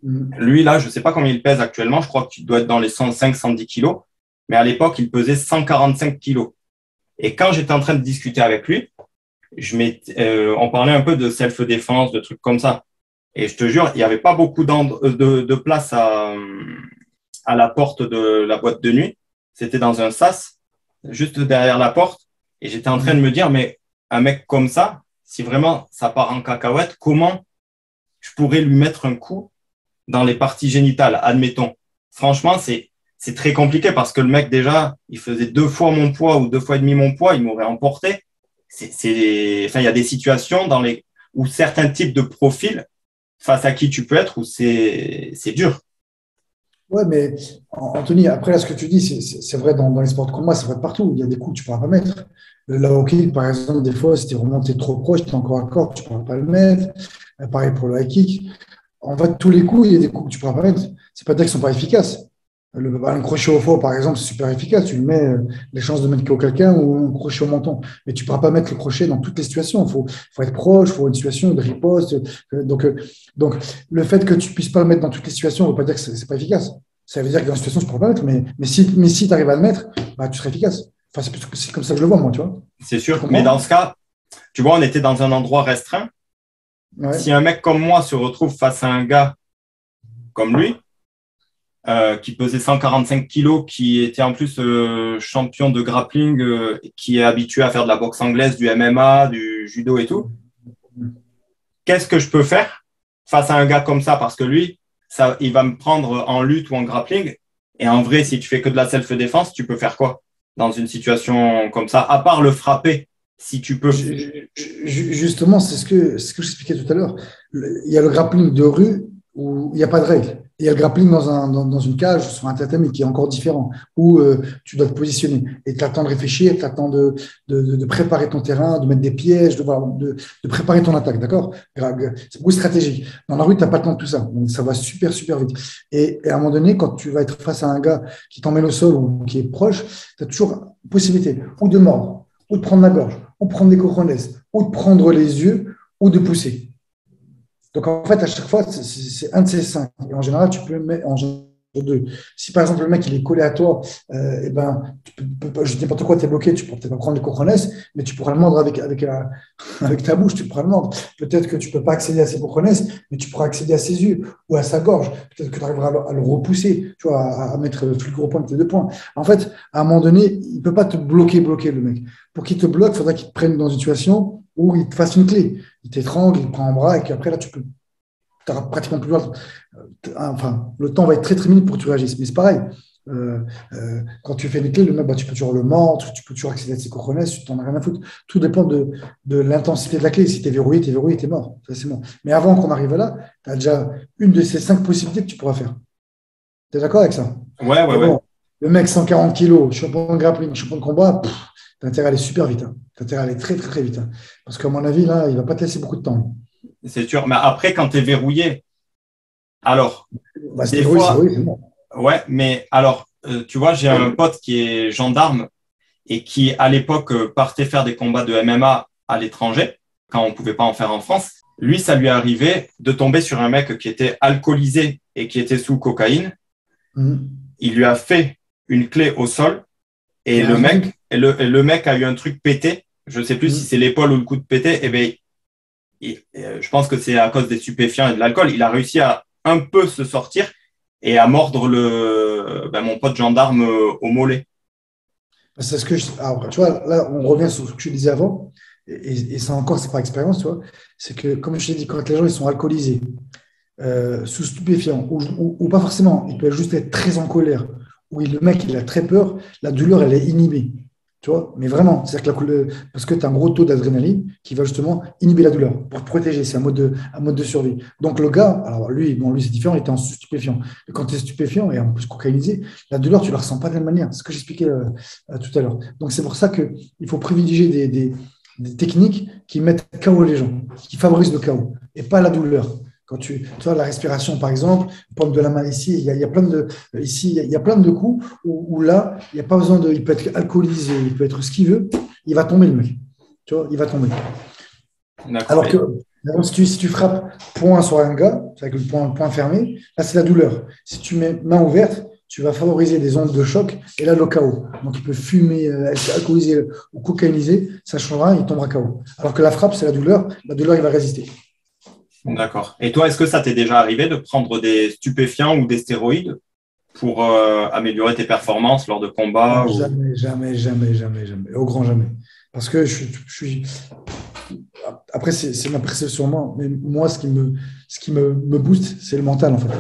Lui, là, je ne sais pas combien il pèse actuellement. Je crois qu'il doit être dans les 105-110 kilos. Mais à l'époque, il pesait 145 kilos. Et quand j'étais en train de discuter avec lui, on parlait un peu de self-défense, de trucs comme ça. Et je te jure, il n'y avait pas beaucoup de place à la porte de la boîte de nuit. C'était dans un sas, juste derrière la porte. Et j'étais en train de me dire, mais un mec comme ça, si vraiment ça part en cacahuète, comment je pourrais lui mettre un coup dans les parties génitales, admettons. Franchement, c'est très compliqué parce que le mec, déjà, il faisait 2 fois mon poids ou 2 fois et demi mon poids, il m'aurait emporté. Il y a des situations où certains types de profils face à qui tu peux être, où c'est dur. Ouais, mais Anthony, après, là, ce que tu dis, c'est vrai dans les sports de combat, c'est vrai partout. Il y a des coups que tu ne pourras pas mettre. Le low kick, par exemple, des fois, si tu es remonté trop proche, tu es encore à corps, tu ne pourras pas le mettre. Pareil pour le high kick. En fait, tous les coups, il y a des coups que tu ne pourras pas mettre. C'est pas dire qu'ils ne sont pas efficaces. Un crochet au faux, par exemple, c'est super efficace. Tu le mets, les chances de mettre KO quelqu'un ou un crochet au menton. Mais tu ne pourras pas mettre le crochet dans toutes les situations. Il faut être proche, il faut une situation de riposte. Donc, le fait que tu ne puisses pas le mettre dans toutes les situations ne veut pas dire que ce n'est pas efficace. Ça veut dire que dans une situation, tu ne pourras pas le mettre. Mais si tu arrives à le mettre, bah, tu seras efficace. Enfin, c'est comme ça que je le vois, moi, tu vois. C'est sûr. Mais dans ce cas, tu vois, on était dans un endroit restreint. Ouais. Si un mec comme moi se retrouve face à un gars comme lui, qui pesait 145 kilos, qui était en plus champion de grappling, qui est habitué à faire de la boxe anglaise, du MMA, du judo et tout. Qu'est-ce que je peux faire face à un gars comme ça? Parce que lui, il va me prendre en lutte ou en grappling. Et en vrai, si tu fais que de la self-défense, tu peux faire quoi dans une situation comme ça? À part le frapper, si tu peux. Justement, c'est ce que j'expliquais tout à l'heure. Il y a le grappling de rue où il n'y a pas de règles. Il y a le grappling dans une cage, sur un tatami, qui est encore différent, où tu dois te positionner. Et tu as le temps de réfléchir, tu as le temps de préparer ton terrain, de mettre des pièges, de préparer ton attaque, d'accord? C'est beaucoup stratégique. Dans la rue, tu n'as pas le temps de tout ça. Donc, ça va super, super vite. Et à un moment donné, quand tu vas être face à un gars qui t'emmène au sol ou qui est proche, tu as toujours possibilité ou de mordre, ou de prendre la gorge, ou de prendre des cojones, ou de prendre les yeux, ou de pousser. Donc, en fait, à chaque fois, c'est un de ces 5. Et en général, tu peux le mettre en général 2. Si, par exemple, le mec, il est collé à toi, eh ben, je dis n'importe quoi, tu es bloqué, tu ne pourras peut-être pas prendre les cojones, mais tu pourras le mordre avec ta bouche, tu pourras le mordre. Peut-être que tu ne peux pas accéder à ses cojones, mais tu pourras accéder à ses yeux ou à sa gorge. Peut-être que tu arriveras à le repousser, tu vois, à mettre le plus gros point de tes 2 points. En fait, à un moment donné, il ne peut pas te bloquer, le mec. Pour qu'il te bloque, il faudra qu'il te prenne dans une situation où il te fasse une clé. il t'étrangle, il te prend en bras, et qu'après, là, tu n'auras pratiquement plus loin. Enfin, le temps va être très, très minime pour que tu réagisses. Mais c'est pareil. Quand tu fais des clés, le mec, tu peux toujours le mordre, tu peux toujours accéder à ses cojones, tu t'en as rien à foutre. Tout dépend de l'intensité de la clé. Si tu es verrouillé, tu es mort. Ça, c'est bon. Mais avant qu'on arrive là, tu as déjà une de ces 5 possibilités que tu pourras faire. Tu es d'accord avec ça? Ouais, ouais, Mais ouais. bon, le mec 140 kilos, champion de grappling, champion de combat, tu as intérêt à aller super vite. Tu as intérêt à aller très, très, très vite. Parce qu'à mon avis, là, il ne va pas te laisser beaucoup de temps. C'est sûr. Mais après, quand tu es verrouillé, alors, Bah, des c'était oui, c'est fois, oui, c'est bon. ouais, mais alors, tu vois, j'ai un pote qui est gendarme et qui, à l'époque, partait faire des combats de MMA à l'étranger, quand on ne pouvait pas en faire en France. Lui, ça lui est arrivé de tomber sur un mec qui était alcoolisé et qui était sous cocaïne. Il lui a fait une clé au sol et le mec a eu un truc pété. Je ne sais plus si c'est l'épaule ou le coude pété. Et ben, je pense que c'est à cause des stupéfiants et de l'alcool. Il a réussi à un peu se sortir et à mordre mon pote gendarme au mollet. C'est ce que alors, tu vois, là, on revient sur ce que tu disais avant, et ça encore, c'est par expérience, tu vois. C'est que, comme je t'ai dit, quand les gens ils sont alcoolisés, sous stupéfiants, ou pas forcément, ils peuvent juste être très en colère, ou le mec, il a très peur, la douleur, elle est inhibée. Tu vois, mais vraiment, c'est-à-dire que parce que tu as un gros taux d'adrénaline qui va justement inhiber la douleur pour te protéger. C'est un mode de survie. Donc, le gars, alors lui, c'est différent, il était en stupéfiant. Et quand tu es stupéfiant et en plus cocaïnisé, la douleur, tu ne la ressens pas de la même manière. C'est ce que j'expliquais tout à l'heure. Donc, c'est pour ça qu'il faut privilégier des techniques qui mettent KO les gens, qui favorisent le KO et pas la douleur. Quand tu vois, la respiration, par exemple, pompe de la main ici, il y a plein de coups où là, il n'y a pas besoin il peut être alcoolisé, il peut être ce qu'il veut, il va tomber le mec. Tu vois, il va tomber. Alors que si tu frappes point sur un gars, avec le point fermé, là, c'est la douleur. Si tu mets main ouverte, tu vas favoriser des ondes de choc et là, le KO. Donc, il peut fumer, être alcoolisé ou cocaïnisé, ça changera, il tombera KO. Alors que la frappe, c'est la douleur, il va résister. D'accord. Et toi, est-ce que ça t'est déjà arrivé de prendre des stupéfiants ou des stéroïdes pour améliorer tes performances lors de combats Jamais. Au grand jamais. Parce que je suis. Après, c'est ma perception, moi. Mais moi, ce qui me booste, c'est le mental, en fait.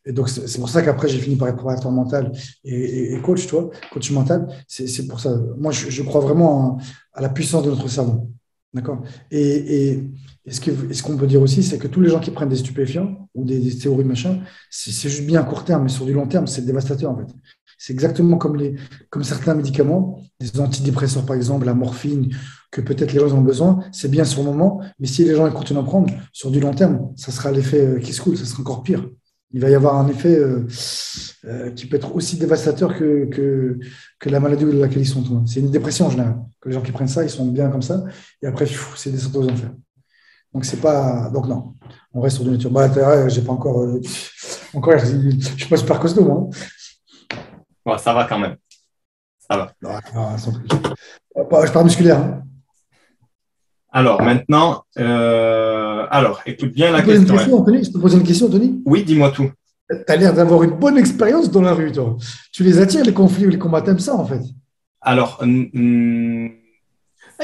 Et donc, c'est pour ça qu'après, j'ai fini par être préparateur mental et coach, tu vois, coach mental. C'est pour ça. Moi, je crois vraiment à la puissance de notre cerveau. D'accord. Et ce qu'on peut dire aussi, c'est que tous les gens qui prennent des stupéfiants ou des stéroïdes, machin, c'est juste bien à court terme, mais sur du long terme, c'est dévastateur, en fait. C'est exactement comme certains médicaments, des antidépresseurs, par exemple, la morphine, que peut-être les gens ont besoin. C'est bien sur le moment, mais si les gens continuent d'en prendre, sur du long terme, ça sera l'effet qui se coule, ça sera encore pire. Il va y avoir un effet qui peut être aussi dévastateur que la maladie de laquelle ils sont. C'est une dépression en général. Que les gens qui prennent ça, ils sont bien comme ça, et après, c'est des sortes aux enfers. Donc, c'est pas. Donc, non, on reste sur du nature. J'ai pas encore. Je suis pas super costaud, moi. Ouais, ça va quand même. Ça va. Je parle musculaire. Hein. Alors, maintenant, écoute bien la question. Je peux poser une question, Anthony? Oui, dis-moi tout. Tu as l'air d'avoir une bonne expérience dans la rue, toi. Tu les attires, les conflits ou les combats, t'aimes ça, en fait? Alors, Il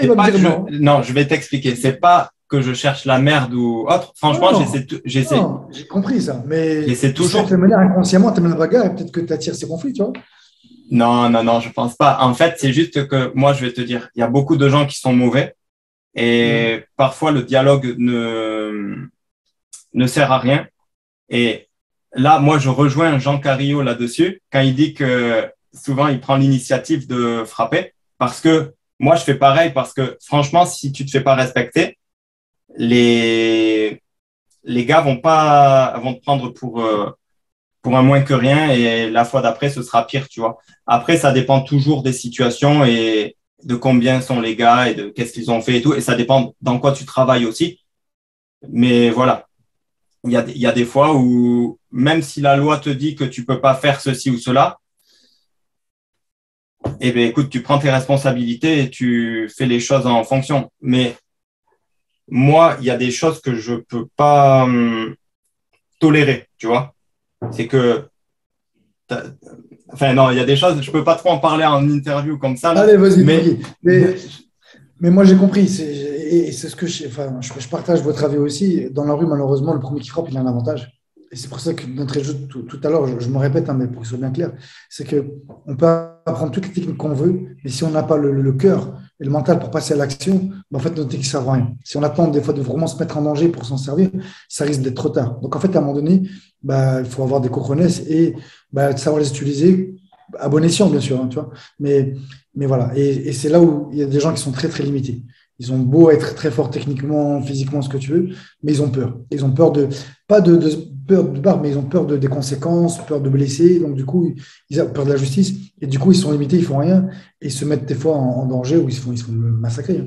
va me dire non. Non, je vais t'expliquer. C'est pas que je cherche la merde ou autre. Franchement, j'essaie. Non, j'ai compris ça. Mais j'essaie toujours. De manière inconsciemment, tu aimes la bagarre et peut-être que tu attires ces conflits, tu vois. Non, je pense pas. En fait, c'est juste que moi, je vais te dire, il y a beaucoup de gens qui sont mauvais et parfois le dialogue ne sert à rien. Et là, moi, je rejoins Jean Carillo là-dessus quand il dit que souvent, il prend l'initiative de frapper parce que moi, je fais pareil parce que franchement, si tu te fais pas respecter, les gars vont te prendre pour un moins que rien et la fois d'après, ce sera pire, tu vois. Après, ça dépend toujours des situations et de combien sont les gars et de qu'est-ce qu'ils ont fait et tout. Et ça dépend dans quoi tu travailles aussi. Mais voilà, il y a des fois où même si la loi te dit que tu peux pas faire ceci ou cela, eh bien, écoute, tu prends tes responsabilités et tu fais les choses en fonction. Mais moi, il y a des choses que je peux pas tolérer, tu vois. C'est que Enfin, non, il y a des choses, je peux pas trop en parler en interview comme ça. Là, allez, vas-y, mais moi, j'ai compris. et c'est ce que je partage votre avis aussi. Dans la rue, malheureusement, le premier qui frappe, il a un avantage. Et c'est pour ça que notre jeu, tout à l'heure, je me répète, hein, mais pour que ce soit bien clair, c'est qu'on peut apprendre toutes les techniques qu'on veut, mais si on n'a pas le cœur et le mental pour passer à l'action, ben, en fait, notre technique ne sert à rien. Si on attend des fois de vraiment se mettre en danger pour s'en servir, ça risque d'être trop tard. Donc, en fait, à un moment donné, ben, il faut avoir des cojones et ben, savoir les utiliser à bon escient, bien sûr, hein, tu vois. Mais voilà. Et c'est là où il y a des gens qui sont très, très limités. Ils ont beau être très forts techniquement, physiquement, ce que tu veux, mais ils ont peur. Ils ont peur pas de peur de barre, mais ils ont peur des conséquences, peur de blesser. Donc, du coup, ils ont peur de la justice. Et du coup, ils sont limités, ils font rien et ils se mettent des fois en danger ou ils se font massacrer, hein.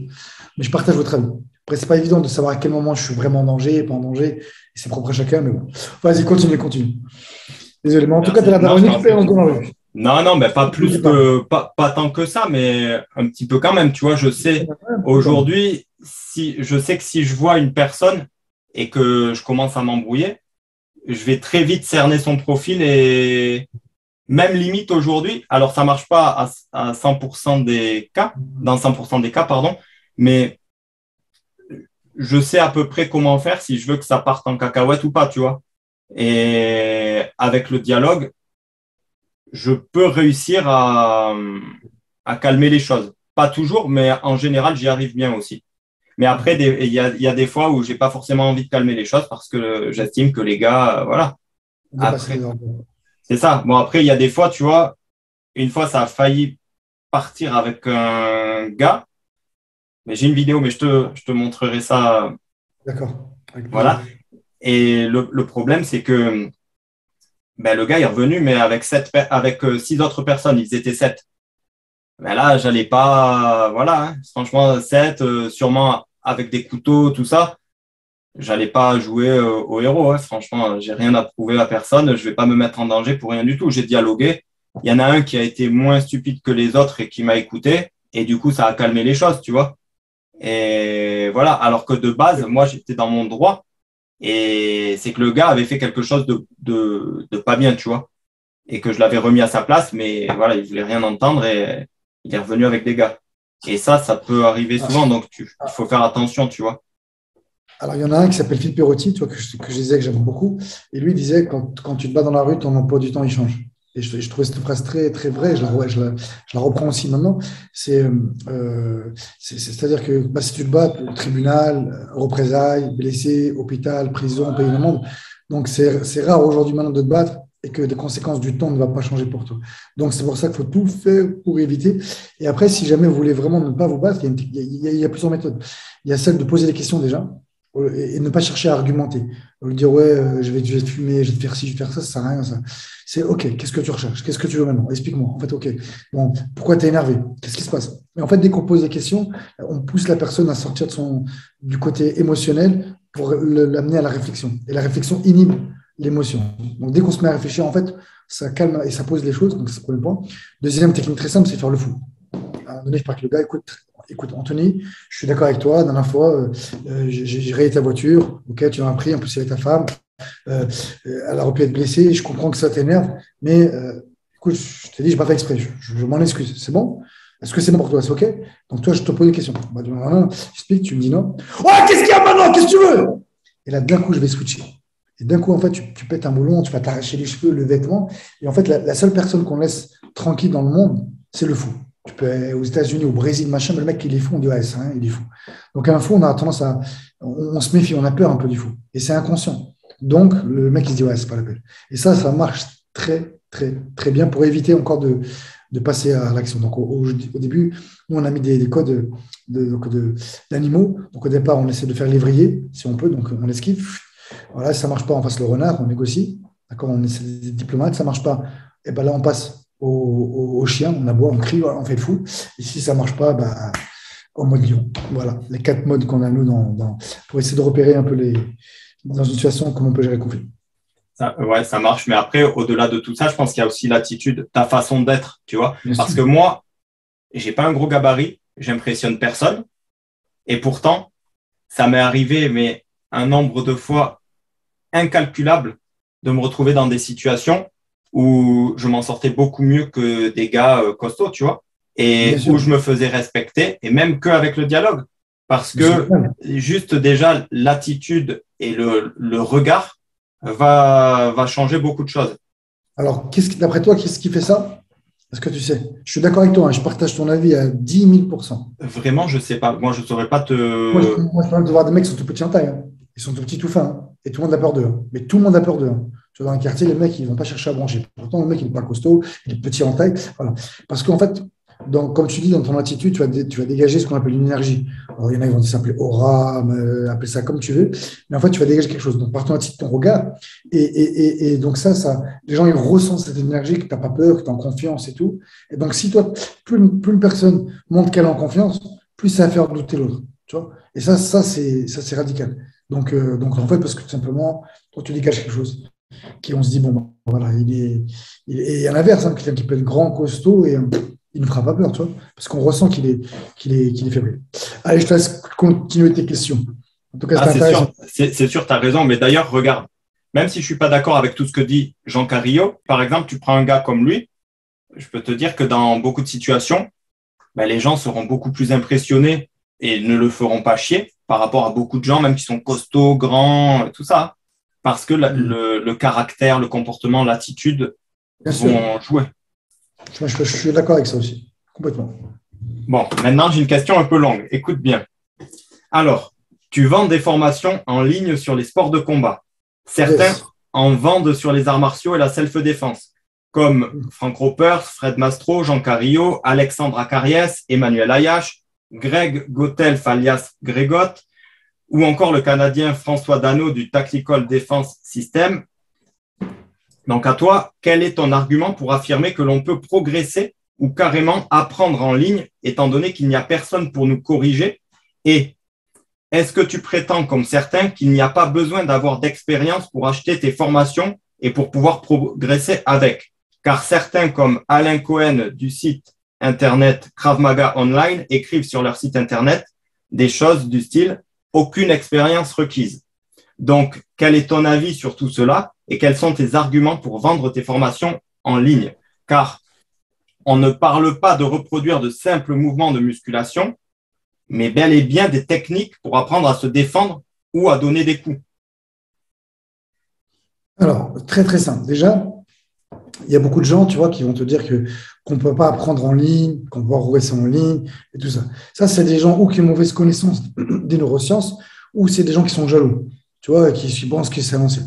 Mais je partage votre avis. Après, c'est pas évident de savoir à quel moment je suis vraiment en danger, pas en danger. Et c'est propre à chacun, mais bon. Vas-y, continue. Désolé, mais en tout cas, tu as Non, une expérience dans la rue. non, mais pas tant que ça, mais un petit peu quand même. Tu vois, je sais aujourd'hui, je sais que si je vois une personne et que je commence à m'embrouiller, je vais très vite cerner son profil et même limite aujourd'hui. Alors, ça marche pas à 100% des cas, dans 100% des cas, pardon, mais je sais à peu près comment faire si je veux que ça parte en cacahuète ou pas, tu vois. Et avec le dialogue, je peux réussir à calmer les choses. Pas toujours, mais en général, j'y arrive bien aussi. Mais après, il y a des fois où j'ai pas forcément envie de calmer les choses parce que j'estime que les gars, voilà. Dépasser les Après, ordres. c'est ça. Bon, après, il y a des fois, tu vois, une fois, ça a failli partir avec un gars. Mais j'ai une vidéo, mais je te montrerai ça. D'accord, avec plaisir. Voilà. Et le problème, c'est que ben, le gars est revenu, mais avec 6 autres personnes. Ils étaient 7. Mais là, j'allais pas, voilà, hein. Franchement, 7, sûrement avec des couteaux, tout ça, j'allais pas jouer au héros, hein. Franchement, j'ai rien à prouver à personne, je vais pas me mettre en danger pour rien du tout. J'ai dialogué. Il y en a un qui a été moins stupide que les autres et qui m'a écouté, et du coup, ça a calmé les choses, tu vois. Et voilà, alors que de base, moi, j'étais dans mon droit, et c'est que le gars avait fait quelque chose de pas bien, tu vois, et que je l'avais remis à sa place, mais voilà, il voulait rien entendre et il est revenu avec des gars. Et ça peut arriver Ah, souvent, donc il faut faire attention, tu vois. alors, il y en a un qui s'appelle Phil Perotti, tu vois, que je disais que j'aime beaucoup. Et lui, il disait, quand tu te bats dans la rue, ton emploi du temps, il change. Et je trouvais cette phrase très, très vraie. Je la reprends aussi maintenant. C'est-à-dire que bah, si tu te bats, tribunal, représailles, blessé, hôpital, prison, pays du monde. Donc, c'est rare aujourd'hui maintenant de te battre et que les conséquences du temps ne vont pas changer pour toi. Donc, c'est pour ça qu'il faut tout faire pour éviter. Et après, si jamais vous voulez vraiment ne pas vous battre, il y a plusieurs méthodes. Il y a celle de poser des questions déjà et ne pas chercher à argumenter. Dire, ouais, je vais te fumer, je vais te faire ci, je vais te faire ça, ça sert à rien. Ça. C'est OK, qu'est-ce que tu recherches? Qu'est-ce que tu veux maintenant? Explique-moi. En fait, OK. Bon, pourquoi tu es énervé? Qu'est-ce qui se passe? Et en fait, dès qu'on pose des questions, on pousse la personne à sortir du côté émotionnel pour l'amener à la réflexion. Et la réflexion inhibe l'émotion. Donc, dès qu'on se met à réfléchir, en fait, ça calme et ça pose les choses. Donc, c'est le premier point. Deuxième technique très simple, c'est faire le fou. À un moment donné, je parle avec le gars, écoute, Anthony, je suis d'accord avec toi. La dernière fois, j'ai rayé ta voiture. OK, tu m'as pris, en plus, il y avait ta femme. Elle aurait pu être blessée. Je comprends que ça t'énerve. Mais écoute, je t'ai dit, je n'ai pas fait exprès. Je m'en excuse. C'est bon? Est-ce que c'est bon pour toi? C'est OK? Donc, toi, je te pose des questions. Bah, j'explique, tu me dis non. Oh, qu'est-ce qu'il y a maintenant? Qu'est-ce que tu veux? Et là, d'un coup, je vais switcher. Et d'un coup, en fait, tu pètes un boulon, tu vas t'arracher les cheveux, le vêtement. Et en fait, la seule personne qu'on laisse tranquille dans le monde, c'est le fou. Tu peux aller aux États-Unis, au Brésil, machin, mais le mec, il est fou, on dit, ouais, c'est rien, il est fou. Donc, un fou, on a tendance à. On se méfie, on a peur un peu du fou. Et c'est inconscient. Donc, le mec, il se dit, ouais, c'est pas la peine. Et ça marche très, très, très bien pour éviter encore de passer à l'action. Donc, au début, nous, on a mis des codes d'animaux. Donc, au départ, on essaie de faire lévrier, si on peut. Donc, on esquive. Voilà, si ça ne marche pas, on passe le renard, on négocie. D'accord, on essaie des diplomates. Ça ne marche pas, et ben là, on passe au chien, on aboie, on crie, voilà, on fait le fou. Et si ça ne marche pas, ben, en mode lion. Voilà, les 4 modes qu'on a, nous, pour essayer de repérer un peu dans une situation, comment on peut gérer le conflit. Ouais, ça marche. Mais après, au-delà de tout ça, je pense qu'il y a aussi l'attitude, ta façon d'être, tu vois. Bien Parce sûr. que moi, j'ai pas un gros gabarit, j'impressionne personne. Et pourtant, ça m'est arrivé, mais un nombre de fois incalculable de me retrouver dans des situations où je m'en sortais beaucoup mieux que des gars costauds, tu vois, Bien et sûr. où je me faisais respecter, et même qu'avec le dialogue. Parce que juste déjà, l'attitude et le regard va changer beaucoup de choses. Alors, d'après toi, qu'est-ce qui fait ça? Est-ce que tu sais? Je suis d'accord avec toi, hein, je partage ton avis à 10 000%. Vraiment, je sais pas. Moi, je saurais pas Moi, je parle de voir des mecs qui sont tout petits en taille, hein. Ils sont tout petits, tout fins, hein. Et tout le monde a peur d'eux, hein. Mais tout le monde a peur d'eux, hein. Tu vois, dans le quartier, les mecs, ils ne vont pas chercher à brancher. Pourtant, le mec, il n'est pas costaud, il est petit en taille. Voilà. Parce qu'en fait, comme tu dis, dans ton attitude, tu vas dégager ce qu'on appelle une énergie. Alors, il y en a qui vont s'appeler aura, appeler ça comme tu veux. Mais en fait, tu vas dégager quelque chose. Donc, par ton attitude, ton regard. Et donc, les gens, ils ressentent cette énergie, que tu n'as pas peur, que tu es en confiance et tout. Et donc, si toi, plus une personne montre qu'elle est en confiance, plus ça va faire douter l'autre. Tu vois. Et ça, c'est radical. Donc, en fait, parce que tout simplement, toi, tu dégages quelque chose on se dit, bon, ben, voilà, et à l'inverse, hein, quelqu'un qui peut être grand, costaud, et il ne fera pas peur, tu vois, parce qu'on ressent qu'il est faible. Allez, je te laisse continuer tes questions. En tout cas, c'est intéressant. C'est sûr, tu as raison, mais d'ailleurs, regarde, même si je ne suis pas d'accord avec tout ce que dit Jean Carillo, par exemple, tu prends un gars comme lui, je peux te dire que dans beaucoup de situations, ben, les gens seront beaucoup plus impressionnés et ne le feront pas chier par rapport à beaucoup de gens, même qui sont costauds, grands, tout ça. Parce que le caractère, le comportement, l'attitude vont jouer. Je suis d'accord avec ça aussi, complètement. Bon, maintenant, j'ai une question un peu longue. Écoute bien. Alors, tu vends des formations en ligne sur les sports de combat. Certains en vendent sur les arts martiaux et la self-défense, comme Frank Ropers, Fred Mastro, Jean Carillo, Alexandre Acariès, Emmanuel Ayache, Greg Gotelf alias Grégot, ou encore le Canadien François Dano du Tactical Defense System. Donc, à toi, quel est ton argument pour affirmer que l'on peut progresser ou carrément apprendre en ligne, étant donné qu'il n'y a personne pour nous corriger? Et est-ce que tu prétends, comme certains, qu'il n'y a pas besoin d'avoir d'expérience pour acheter tes formations et pour pouvoir progresser avec? Car certains, comme Alain Cohen du site Internet Krav Maga Online, écrivent sur leur site Internet des choses du style « aucune expérience requise ». Donc, quel est ton avis sur tout cela et quels sont tes arguments pour vendre tes formations en ligne? Car on ne parle pas de reproduire de simples mouvements de musculation, mais bel et bien des techniques pour apprendre à se défendre ou à donner des coups. Alors, très très simple. Déjà, il y a beaucoup de gens, tu vois, qui vont te dire qu'on ne peut pas apprendre en ligne, qu'on peut progresser en ligne et tout ça. Ça, c'est des gens ou qui ont mauvaise connaissance des neurosciences ou c'est des gens qui sont jaloux, tu vois, qui pensent que c'est avancé.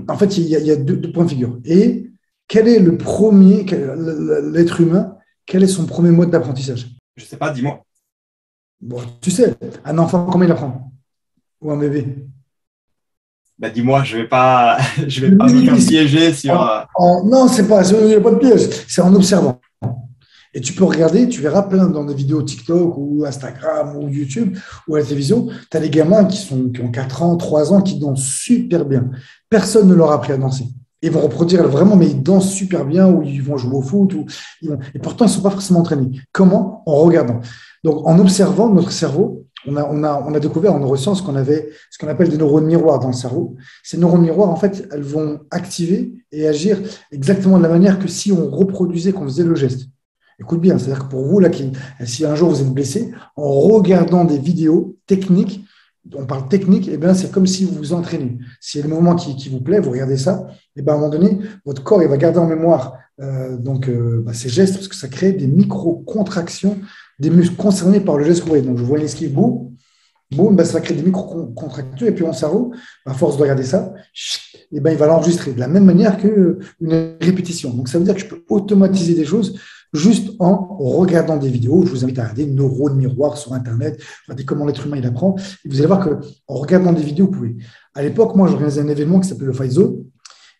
En fait, il y a deux points de figure. Et quel est l'être humain, quel est son premier mode d'apprentissage? Je ne sais pas, dis-moi. Bon, tu sais, un enfant, comment il apprend? Ou un bébé? Ben, dis-moi, je vais pas me faire piéger sur… Non, il n'y a pas de piège, c'est en observant. Et tu peux regarder, tu verras plein dans des vidéos TikTok ou Instagram ou YouTube ou à la télévision, tu as des gamins qui ont 4 ans, 3 ans, qui dansent super bien. Personne ne leur a appris à danser. Ils vont reproduire vraiment, mais ils dansent super bien ou ils vont jouer au foot. Et pourtant, ils ne sont pas forcément entraînés. Comment? En regardant. Donc, en observant notre cerveau, on a découvert en neurosciences qu'on avait ce qu'on appelle des neurones miroirs dans le cerveau. Ces neurones miroirs, en fait, elles vont activer et agir exactement de la manière que si on reproduisait, qu'on faisait le geste. Écoute bien, c'est-à-dire que pour vous, là, si un jour vous êtes blessé, en regardant des vidéos techniques, on parle technique, eh bien, c'est comme si vous vous entraînez. Si il y a le moment qui vous plaît, vous regardez ça, et bien, à un moment donné, votre corps il va garder en mémoire ces gestes, parce que ça crée des micro-contractions des muscles concernés par le geste que vous voyez. Donc, je vois une esquive, boum, ça va créer des micro-contractures, et puis mon cerveau, à force de regarder ça, et ben, il va l'enregistrer de la même manière qu'une répétition. Donc, ça veut dire que je peux automatiser des choses juste en regardant des vidéos. Je vous invite à regarder Neurones miroirs sur Internet, regardez comment l'être humain il apprend. Et vous allez voir qu'en regardant des vidéos, vous pouvez. À l'époque, moi, j'organisais un événement qui s'appelait le Fight Zone.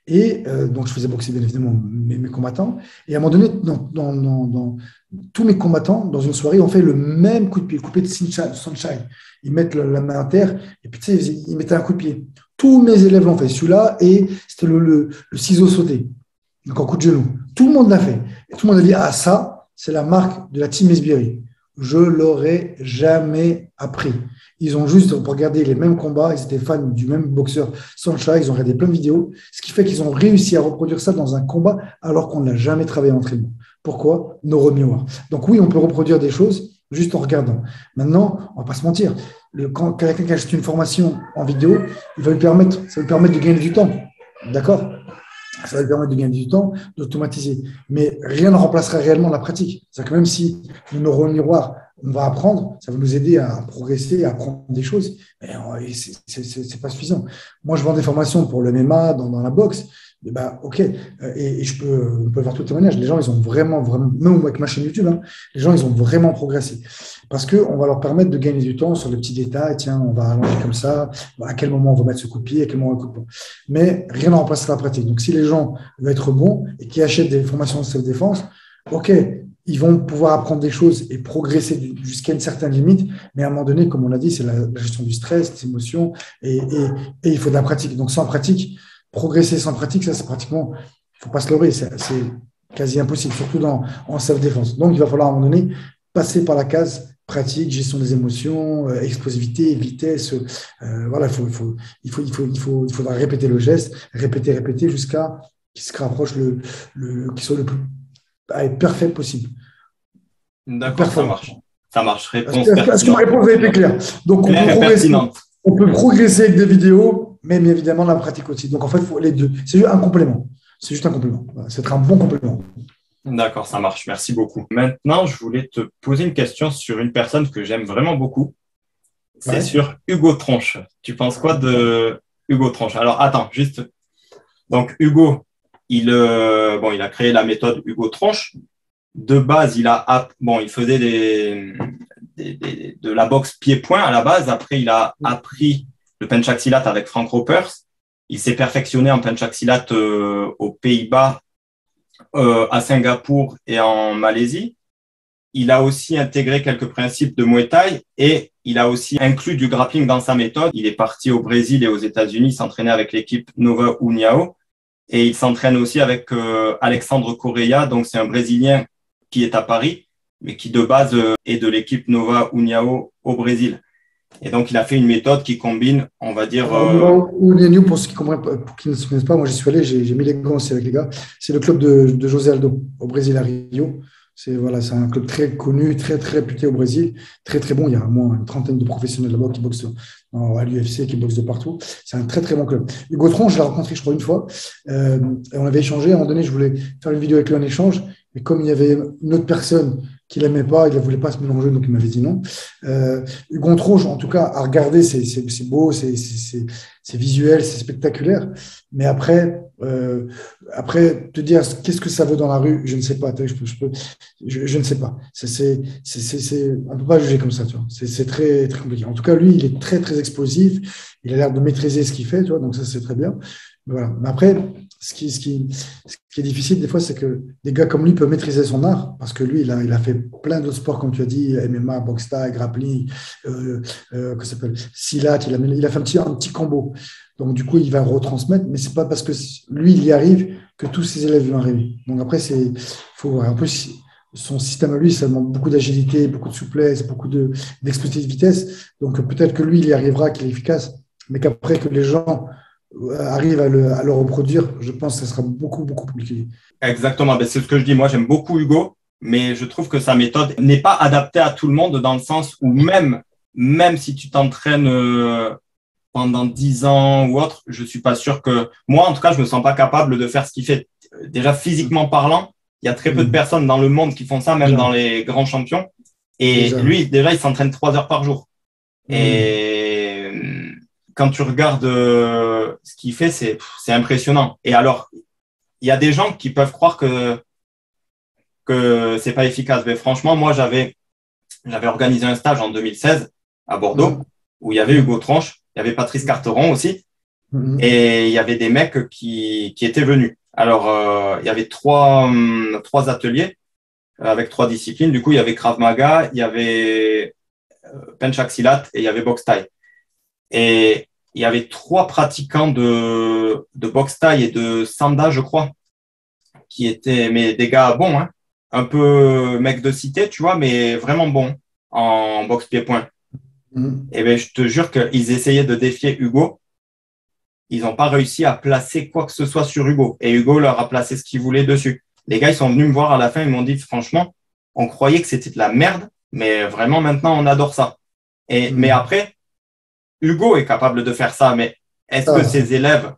Et donc, je faisais boxer bien évidemment mes combattants. Et à un moment donné, dans tous mes combattants, dans une soirée, on fait le même coup de pied, le coup de pied de Sunshine. Ils mettent la main à terre et puis tu sais, ils mettaient un coup de pied. Tous mes élèves l'ont fait. Celui-là, et c'était le ciseau sauté. Donc, un coup de genou. Tout le monde l'a fait. Et tout le monde a dit, ah, ça, c'est la marque de la team Esbiri. Je ne l'aurais jamais appris. Ils ont juste regardé les mêmes combats, ils étaient fans du même boxeur Sancha, ils ont regardé plein de vidéos, ce qui fait qu'ils ont réussi à reproduire ça dans un combat alors qu'on ne l'a jamais travaillé en entraînement. Pourquoi? Neuromiroir. Donc oui, on peut reproduire des choses, juste en regardant. Maintenant, on ne va pas se mentir. Quand quelqu'un qui achète une formation en vidéo, ça va lui permettre de gagner du temps. D'accord? Ça va lui permettre de gagner du temps, d'automatiser. Mais rien ne remplacera réellement la pratique. C'est-à-dire que même si nous n'aurons le miroir, on va apprendre, ça va nous aider à progresser, à apprendre des choses, mais ce n'est pas suffisant. Moi, je vends des formations pour le MMA, dans la boxe. Et ben, OK, et on peut voir tout témoignage. Les gens, ils ont vraiment, même avec ma chaîne YouTube, hein, les gens, ils ont vraiment progressé. Parce qu'on va leur permettre de gagner du temps sur les petits détails. Tiens, on va allonger comme ça. À quel moment on va mettre ce coup de pied, à quel moment on va coup de poing. Mais rien ne remplacera la pratique. Donc, si les gens veulent être bons et qui achètent des formations de self-défense, OK, ils vont pouvoir apprendre des choses et progresser jusqu'à une certaine limite. Mais à un moment donné, comme on l'a dit, c'est la gestion du stress, des émotions et il faut de la pratique. Donc, sans pratique, progresser sans pratique, ça, c'est pratiquement, il ne faut pas se leurrer, c'est quasi impossible, surtout en self-défense. Donc, il va falloir à un moment donné passer par la case pratique, gestion des émotions, explosivité, vitesse. Voilà, il faudra répéter le geste, répéter jusqu'à qu'il se rapproche qu'il soit le plus parfait possible. D'accord, ça marche. Ça marche. Réponse Est-ce que ma réponse a été claire? Donc, on peut progresser avec des vidéos, mais bien évidemment, la pratique aussi. Donc, en fait, il faut les deux. C'est juste un complément. C'est juste un complément. C'est un bon complément. D'accord, ça marche. Merci beaucoup. Maintenant, je voulais te poser une question sur une personne que j'aime vraiment beaucoup. C'est sur Hugo Tronche. Tu penses quoi de Hugo Tronche? Alors, attends, juste. Donc, Hugo, il a créé la méthode Hugo Tronche. De base, il faisait de la boxe pied-point à la base. Après, il a appris le penchaxilat avec Frank Ropers. Il s'est perfectionné en penchaxilat aux Pays-Bas, à Singapour et en Malaisie. Il a aussi intégré quelques principes de Muay Thai et il a aussi inclus du grappling dans sa méthode. Il est parti au Brésil et aux États-Unis s'entraîner avec l'équipe Nova União et il s'entraîne aussi avec Alexandre Correia. Donc, c'est un Brésilien qui est à Paris, mais qui de base est de l'équipe Nova União au Brésil. Et donc, il a fait une méthode qui combine, on va dire… União, pour ceux qui ne se connaissent pas, moi j'y suis allé, j'ai mis les gants aussi avec les gars. C'est le club de José Aldo au Brésil, à Rio. C'est un club très connu, très, très réputé au Brésil, très, très bon. Il y a au moins une trentaine de professionnels là-bas qui boxent à l'UFC, qui boxent de partout. C'est un très, très bon club. Hugo Tronche, je l'ai rencontré, je crois, une fois. Et on avait échangé. À un moment donné, je voulais faire une vidéo avec lui en échange. Et comme il y avait une autre personne qui ne l'aimait pas, il ne voulait pas se mélanger, donc il m'avait dit non. Hugo Tronche, en tout cas, à regarder, c'est beau, c'est visuel, c'est spectaculaire. Mais après, te dire qu'est-ce que ça vaut dans la rue, je ne sais pas. Je ne sais pas. On ne peut pas juger comme ça. Tu vois. C'est très, très compliqué. En tout cas, lui, il est très, très explosif. Il a l'air de maîtriser ce qu'il fait. Tu vois, donc ça, c'est très bien. Mais voilà. Mais après, ce qui est difficile des fois, c'est que des gars comme lui peuvent maîtriser son art parce que lui, il a fait plein d'autres sports, comme tu as dit, MMA, boxe thaï, grappling, silat. Il a fait un petit combo. Donc, du coup, il va retransmettre, mais ce n'est pas parce que lui, il y arrive que tous ses élèves vont arriver. Donc, après, faut un peu son système à lui, ça demande beaucoup d'agilité, beaucoup de souplesse, beaucoup d'explosivité de vitesse. Donc, peut-être que lui, il y arrivera, qu'il est efficace, mais qu'après que les gens arrivent à le reproduire, je pense que ça sera beaucoup, beaucoup plus compliqué. Exactement, c'est ce que je dis. Moi, j'aime beaucoup Hugo, mais je trouve que sa méthode n'est pas adaptée à tout le monde dans le sens où même si tu t'entraînes pendant 10 ans ou autre, je suis pas sûr que… Moi, en tout cas, je me sens pas capable de faire ce qu'il fait. Déjà, physiquement parlant, il y a très peu de personnes dans le monde qui font ça, même dans les grands champions. Et lui, déjà, il s'entraîne 3 heures par jour. Et quand tu regardes ce qu'il fait, c'est impressionnant. Et alors, il y a des gens qui peuvent croire que c'est pas efficace. Mais franchement, moi, j'avais organisé un stage en 2016 à Bordeaux où il y avait Hugo Tronche, il y avait Patrice Carteron aussi, et il y avait des mecs qui étaient venus. Alors, il y avait trois ateliers avec 3 disciplines. Du coup, il y avait Krav Maga, il y avait penchaxilat et il y avait boxe thaï. Et il y avait 3 pratiquants de boxe thaï et de sanda, je crois, qui étaient des gars bons, hein, un peu mecs de cité, tu vois, mais vraiment bons en boxe pied-point. Et ben, je te jure qu'ils essayaient de défier Hugo. Ils n'ont pas réussi à placer quoi que ce soit sur Hugo. Et Hugo leur a placé ce qu'il voulait dessus. Les gars, ils sont venus me voir à la fin, ils m'ont dit, franchement, on croyait que c'était de la merde. Mais vraiment, maintenant, on adore ça. Mais après, Hugo est capable de faire ça, mais est-ce que ses élèves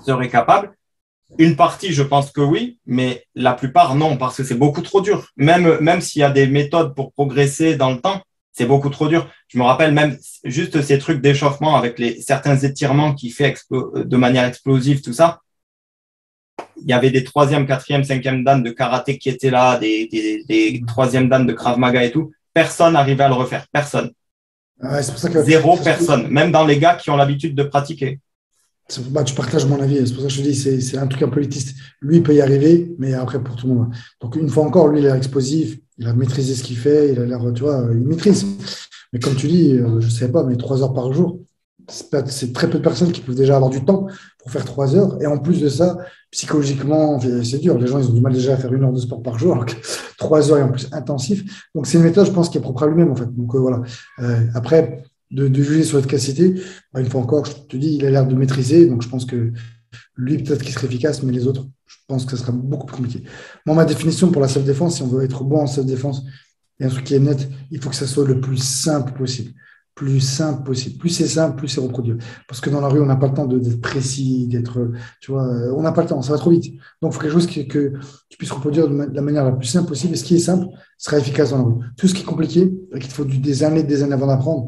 seraient capables? Une partie, je pense que oui, mais la plupart, non, parce que c'est beaucoup trop dur. Même s'il y a des méthodes pour progresser dans le temps, c'est beaucoup trop dur. Je me rappelle même juste ces trucs d'échauffement avec certains étirements qu'il fait de manière explosive, tout ça. Il y avait des 3e, 4e, 5e dan de karaté qui étaient là, des 3e dan de Krav Maga et tout. Personne n'arrivait à le refaire. Personne. Ouais, c'est pour ça que, Zéro personne. Même dans les gars qui ont l'habitude de pratiquer. Tu partages mon avis. C'est pour ça que je te dis, c'est un truc un peu élitiste. Lui, il peut y arriver, mais après, pour tout le monde. Donc, une fois encore, lui, il a l'air explosif. Il a maîtrisé ce qu'il fait. Il a l'air, tu vois, il maîtrise. Mais comme tu dis, je ne sais pas, mais 3 heures par jour, c'est très peu de personnes qui peuvent déjà avoir du temps pour faire 3 heures. Et en plus de ça, psychologiquement, c'est dur. Les gens, ils ont du mal déjà à faire 1 heure de sport par jour. Donc 3 heures et en plus intensif. Donc, c'est une méthode, je pense, qui est propre à lui-même, en fait. Donc, voilà. Après, de juger sur l'efficacité, une fois encore, je te dis, il a l'air de maîtriser. Donc, je pense que lui, peut-être qu'il serait efficace, mais les autres, je pense que ce sera beaucoup plus compliqué. Moi, ma définition pour la self-défense, si on veut être bon en self-défense, il y a un truc qui est net, il faut que ça soit le plus simple possible. Plus simple possible. Plus c'est simple, plus c'est reproduit. Parce que dans la rue, on n'a pas le temps d'être précis, d'être, tu vois, on n'a pas le temps, ça va trop vite. Donc, il faut quelque chose que tu puisses reproduire de la manière la plus simple possible. Et ce qui est simple sera efficace dans la rue. Tout ce qui est compliqué, et qu'il te faut des années avant d'apprendre,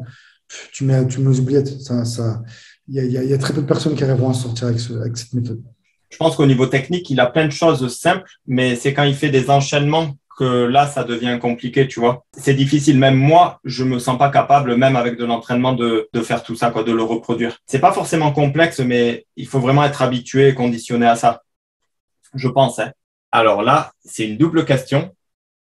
tu mets aux oubliettes. Il y a très peu de personnes qui arriveront à sortir avec cette méthode. Je pense qu'au niveau technique, il a plein de choses simples, mais c'est quand il fait des enchaînements que là, ça devient compliqué, tu vois. C'est difficile. Même moi, je me sens pas capable, même avec de l'entraînement, de faire tout ça, quoi, de le reproduire. C'est pas forcément complexe, mais il faut vraiment être habitué et conditionné à ça. Je pense, hein. Alors là, c'est une double question.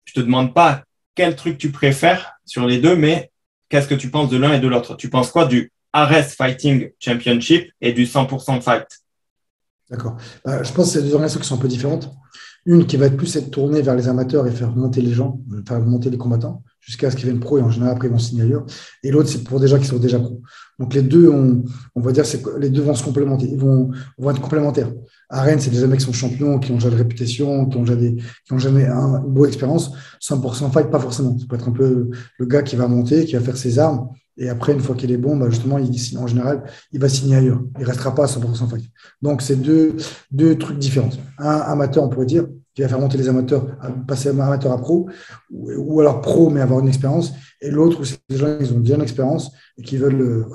Je te demande pas quel truc tu préfères sur les deux, mais qu'est-ce que tu penses de l'un et de l'autre? Tu penses quoi du Ares Fighting Championship et du 100% Fight? D'accord. Je pense que c'est deux organisations qui sont un peu différentes. Une qui va être plus être tournée vers les amateurs et faire monter les gens, faire monter les combattants jusqu'à ce qu'ils viennent pro et en général après ils vont signer ailleurs. Et l'autre, c'est pour des gens qui sont déjà pro. Donc les deux, on va dire, les deux vont se complémenter. Ils vont être complémentaires. À Rennes, c'est des mecs qui sont champions, qui ont déjà de réputation, qui ont jamais une bonne expérience. 100% fight, pas forcément. Ça peut être un peu le gars qui va monter, qui va faire ses armes. Et après, une fois qu'il est bon, justement, en général, il va signer ailleurs. Il ne restera pas à 100% fight. Donc, c'est deux trucs différents. Un amateur, on pourrait dire, qui va faire monter les amateurs, passer amateur à pro, ou alors pro, mais avoir une expérience. Et l'autre, où c'est des gens qui ont déjà une expérience et qui veulent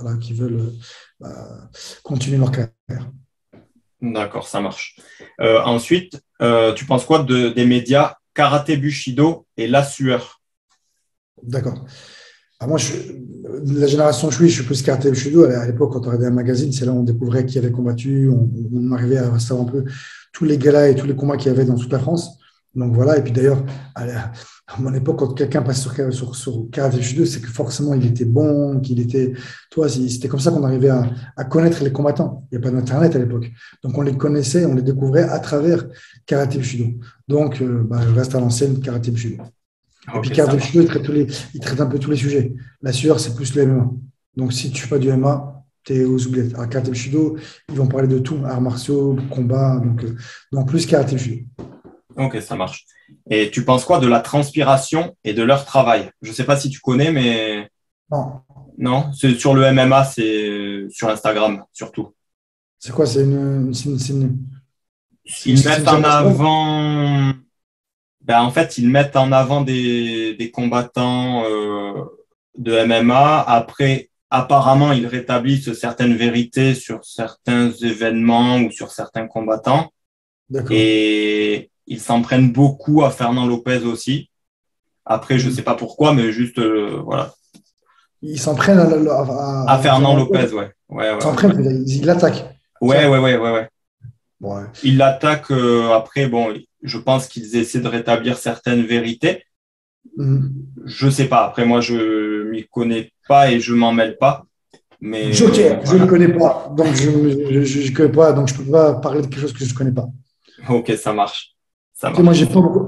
continuer leur carrière. D'accord, ça marche. Ensuite, tu penses quoi des médias Karaté Bushido et La Sueur? D'accord. Moi, la génération je suis plus Karaté Bushido. À l'époque, quand on regardait un magazine, c'est là où on découvrait qui avait combattu. On arrivait à savoir un peu tous les galas et tous les combats qu'il y avait dans toute la France. Donc voilà. Et puis d'ailleurs, à mon époque, quand quelqu'un passe sur Karaté Bushido, c'est que forcément, il était bon, c'était comme ça qu'on arrivait à connaître les combattants. Il n'y a pas d'Internet à l'époque. Donc on les connaissait, on les découvrait à travers Karaté Bushido. Donc, je reste à l'ancienne Karaté Bushido. Et puis Karaté Bushido, il traite un peu tous les sujets. La sueur, c'est plus le MMA. Donc, si tu ne fais pas du MMA, tu es aux oubliettes. Alors, Karaté Bushido, ils vont parler de tout, arts martiaux, combat, donc plus Karaté Bushido. Ok, ça marche. Et tu penses quoi de la transpiration et de leur travail? Je ne sais pas si tu connais, mais… Non. Non, c'est sur le MMA, c'est sur Instagram, surtout. C'est quoi? Ils mettent en avant… en fait, ils mettent en avant des combattants de MMA. Après, apparemment, ils rétablissent certaines vérités sur certains événements ou sur certains combattants. D'accord. Et ils s'en prennent beaucoup à Fernand Lopez aussi. Après, je ne sais pas pourquoi, mais juste, voilà. Ils s'en prennent à Fernand Lopez, ouais. Ils s'en prennent, ils l'attaquent. Ouais. Ouais. Ils l'attaquent. Après, bon, je pense qu'ils essaient de rétablir certaines vérités. Je sais pas. Après, moi, je m'y connais pas et je m'en mêle pas. Mais Joker, je ne connais pas, donc je connais pas, donc je peux pas parler de quelque chose que je ne connais pas. Ok, ça marche. Moi,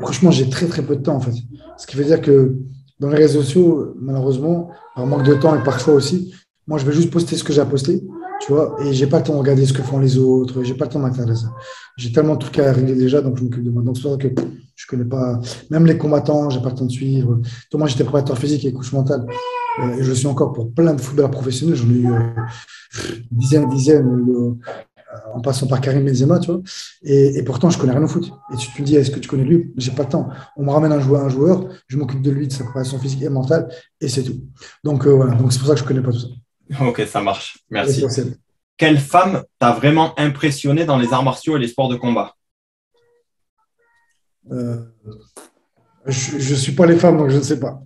franchement, j'ai très très peu de temps en fait. Ce qui veut dire que dans les réseaux sociaux, malheureusement, par manque de temps et par choix aussi, moi, je vais juste poster ce que j'ai à poster. tu vois, et j'ai pas le temps de regarder ce que font les autres, j'ai pas le temps d'intéresser ça. J'ai tellement de trucs à régler déjà, donc je m'occupe de moi. Donc c'est pour ça que je connais pas, même les combattants, j'ai pas le temps de suivre. Donc, moi, j'étais préparateur physique et coach mental, et je le suis encore pour plein de footballeurs professionnels. J'en ai eu dizaines, en passant par Karim Benzema, tu vois. Et pourtant, je connais rien au foot. Et tu me dis, est-ce que tu connais lui? J'ai pas le temps. On me ramène un joueur, je m'occupe de lui, de sa préparation physique et mentale, et c'est tout. Donc voilà, donc c'est pour ça que je connais pas tout ça. Ok, ça marche. Merci. Quelle femme t'a vraiment impressionné dans les arts martiaux et les sports de combat? Je ne suis pas les femmes, donc je ne sais pas.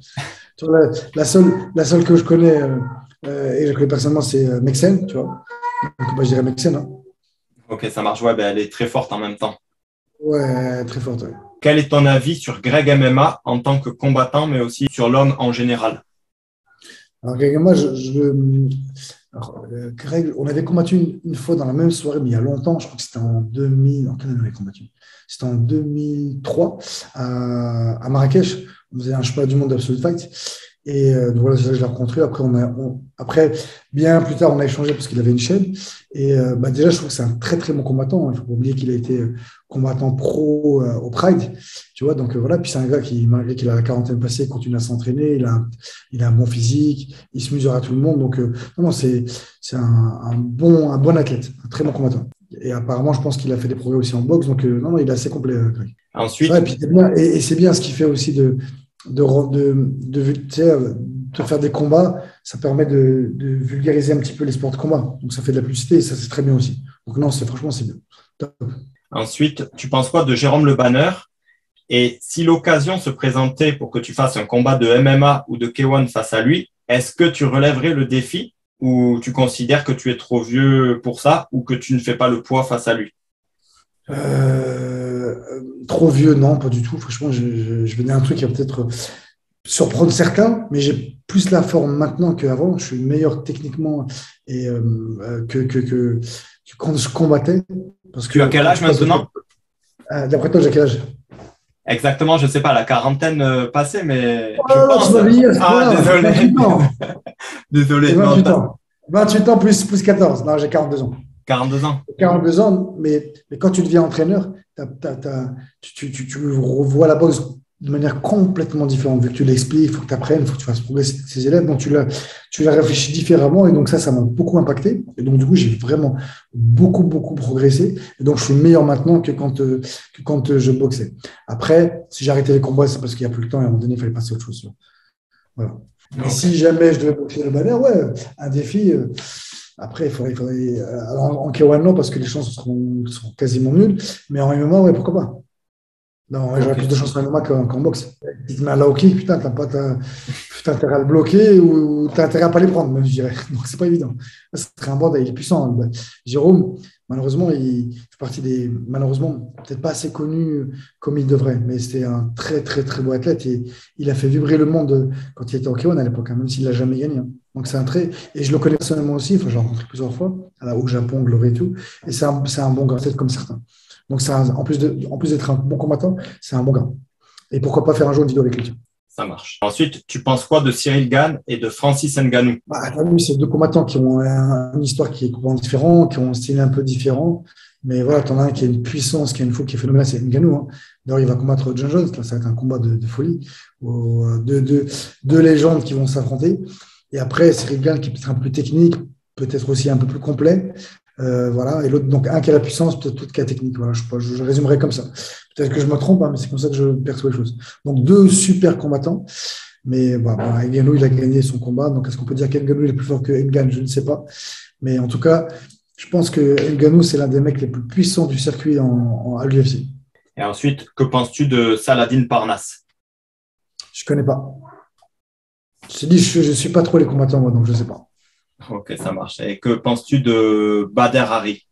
Tu vois, la seule que je connais, et je connais personnellement, c'est Mexen, tu vois. Donc, je dirais Mexen. Hein. Ok, ça marche. Ouais, elle est très forte en même temps. Ouais, très forte. Ouais. Quel est ton avis sur Greg MMA en tant que combattant, mais aussi sur l'homme en général? Alors, Greg, moi, Greg, on avait combattu une fois dans la même soirée, mais il y a longtemps, je crois que c'était en 2000. En quelle année on avait combattu? C'était en 2003 à Marrakech. On faisait un championnat du monde d'Absolute Fight. Et donc voilà, c'est ça que je l'ai rencontré. Après, bien plus tard, on a échangé parce qu'il avait une chaîne. Et déjà, je trouve que c'est un très, très bon combattant. Il ne faut pas oublier qu'il a été combattant pro au Pride. Tu vois, donc voilà. Puis c'est un gars qui, malgré qu'il a la quarantaine passée, continue à s'entraîner. Il a un bon physique. Il se mesure à tout le monde. Donc, non, c'est un bon athlète, un très bon combattant. Et apparemment, je pense qu'il a fait des progrès aussi en boxe. Donc, non, il est assez complet, Greg. Ensuite, ouais, et c'est bien ce qu'il fait aussi de faire des combats, ça permet de vulgariser un petit peu les sports de combat. Donc, ça fait de la publicité et ça, c'est très bien aussi. Donc, non, franchement, c'est bien. Top. Ensuite, tu penses quoi de Jérôme Le Banner? Et si l'occasion se présentait pour que tu fasses un combat de MMA ou de K1 face à lui, est-ce que tu relèverais le défi ou tu considères que tu es trop vieux pour ça ou que tu ne fais pas le poids face à lui? Trop vieux, non, pas du tout. Franchement, je venais à un truc qui va peut-être surprendre certains, mais j'ai plus la forme maintenant qu'avant. Je suis meilleur techniquement et, que quand je combattais. Parce tu as quel âge maintenant? D'après toi, j'ai quel âge? Exactement, je ne sais pas, la quarantaine passée, mais je pense. désolé. 28 ans. Désolé. 28 ans. 28 ans plus 14. Non, j'ai 42 ans. 42 ans. 42 ans, mais quand tu deviens entraîneur, tu revois la boxe de manière complètement différente. Vu que tu l'expliques, il faut que tu apprennes, il faut que tu fasses progresser tes élèves. Donc, tu la réfléchis différemment. Et donc, ça m'a beaucoup impacté. Et donc, du coup, j'ai vraiment beaucoup, beaucoup progressé. Et donc, je suis meilleur maintenant que quand je boxais. Après, si j'ai arrêté les combats, c'est parce qu'il n'y a plus le temps. Et à un moment donné, il fallait passer à autre chose. Voilà. Okay. Et si jamais je devais boxer le banner, ouais, un défi. Après, il faudrait en K1, non, parce que les chances seront quasiment nulles. Mais en MMA, ouais, pourquoi pas? Non, j'aurais plus de chances en MMA qu'en boxe. Si tu te mets un low kick, putain, t'as intérêt à le bloquer ou t'as intérêt à pas les prendre, même, je dirais. Donc, c'est pas évident. C'est un bord, il est puissant. Jérôme, malheureusement, il fait partie des. Malheureusement, peut-être pas assez connu comme il devrait, mais c'était un très, très, très beau athlète et il a fait vibrer le monde quand il était au K1 à l'époque, même s'il l'a jamais gagné. Donc, c'est un très. Et je le connais personnellement aussi, je l'ai rencontré plusieurs fois, au Japon, Glory et tout. Et c'est un bon gars, peut-être comme certains. Donc, en plus d'être un bon combattant, c'est un bon gars. Et pourquoi pas faire un jour une vidéo avec lui. Ça marche. Ensuite, tu penses quoi de Cyril Gane et de Francis Ngannou? C'est deux combattants qui ont une histoire qui est complètement différente, qui ont un style un peu différent. Mais voilà, tu en as un qui a une puissance, qui a une foule qui est phénoménale, c'est Ngannou. Hein. D'ailleurs, il va combattre John Jones. Là, ça va être un combat de folie. Deux légendes qui vont s'affronter. Et après, Cyril Gane qui est peut-être un peu plus technique, peut-être aussi un peu plus complet. Voilà, et l'autre, donc un qui a la puissance, peut-être l'autre qui a la technique. Voilà, je résumerai comme ça. Peut-être que je me trompe, hein, mais c'est comme ça que je perçois les choses. Donc, deux super combattants. Mais Ngannou, il a gagné son combat. Donc, est-ce qu'on peut dire qu'Ngannou est plus fort que Ngannou? Je ne sais pas. Mais en tout cas, je pense que Ngannou, c'est l'un des mecs les plus puissants du circuit à l'UFC. Et ensuite, que penses-tu de Saladin Parnasse? Je ne connais pas. Je ne suis pas trop les combattants, moi, donc je ne sais pas. Ok, ça marche. Et que penses-tu de Bader Hari?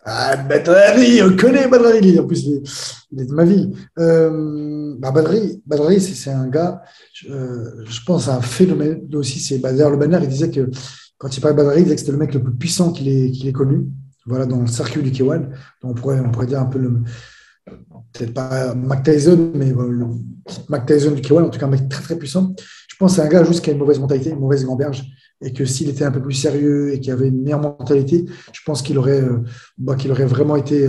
Bader Hari, on connaît Bader Hari, en plus, il est de ma vie. Bader Hari, c'est un gars, je pense, un phénomène aussi. C'est Bader Le Banner, il disait que quand il parlait de Bader Hari, il disait que c'était le mec le plus puissant qu'il ait connu, voilà, dans le circuit du K1. Donc on pourrait dire un peu peut-être pas Mike Tyson, mais le Mike Tyson du K1, en tout cas un mec très très puissant. Je pense que c'est un gars juste qui a une mauvaise mentalité, une mauvaise gamberge, et que s'il était un peu plus sérieux et qu'il avait une meilleure mentalité, je pense qu'il aurait vraiment été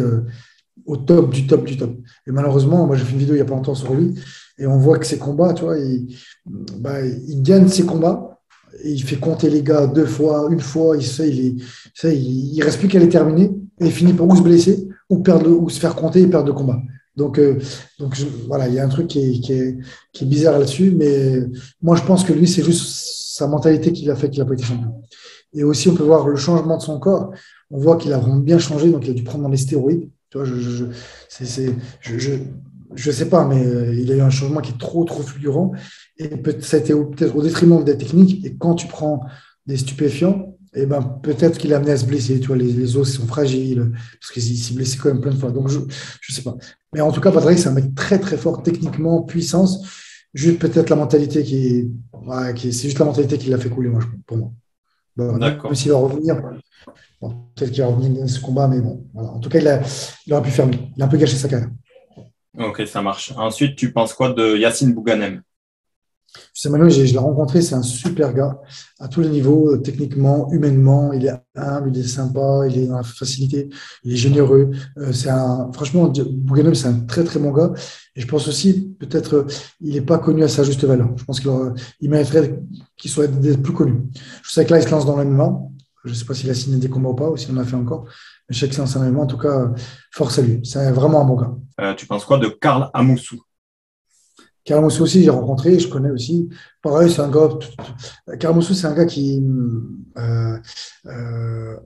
au top du top du top. Et malheureusement, moi j'ai fait une vidéo il n'y a pas longtemps sur lui, et on voit que ses combats, tu vois, il gagne ses combats, et il fait compter les gars 2 fois, une fois, il reste plus qu'à les terminer, et il finit par ou se blesser, ou se faire compter et perdre le combat. Donc, voilà, il y a un truc qui est bizarre là-dessus, mais moi je pense que lui, c'est juste sa mentalité qui l'a fait qu'il n'a pas été champion. Et aussi, on peut voir le changement de son corps. On voit qu'il a vraiment bien changé, donc il a dû prendre dans les stéroïdes. Tu vois, je sais pas, mais il a eu un changement qui est trop, trop fulgurant. Et ça a été peut-être au détriment des techniques. Et quand tu prends des stupéfiants, eh ben, peut-être qu'il a amené à se blesser. Tu vois, les os sont fragiles, parce qu'il s'est blessé quand même plein de fois. Donc, je sais pas. Mais en tout cas, Patrick, c'est un mec très, très fort techniquement, puissance. Juste peut-être la mentalité c'est juste la mentalité qui l'a fait couler, moi, pour moi. Bon, même D'accord. s'il va revenir, bon, peut-être qu'il va revenir dans ce combat, mais bon, voilà. En tout cas, il aurait pu faire mieux. Il a un peu gâché sa carrière. Ok, ça marche. Ensuite, tu penses quoi de Yacine Bouganem? Je sais, Manuel, je l'ai rencontré, c'est un super gars à tous les niveaux, techniquement, humainement. Il est humble, il est sympa, il est dans la facilité, il est généreux. Franchement, Bouganem, c'est un très, très bon gars. Et je pense aussi, peut-être, il n'est pas connu à sa juste valeur. Je pense qu'il mériterait qu'il soit plus connu. Je sais que là, il se lance dans l'MMA. Je ne sais pas s'il a signé des combats ou pas, ou s'il en a fait encore. Mais je sais que c'est un MMA. En tout cas, force à lui. C'est vraiment un bon gars. Tu penses quoi de Karl Amoussou? Karamoussou aussi, j'ai rencontré, je connais aussi. Pareil, c'est un gars. Karamoussou, c'est un gars qui.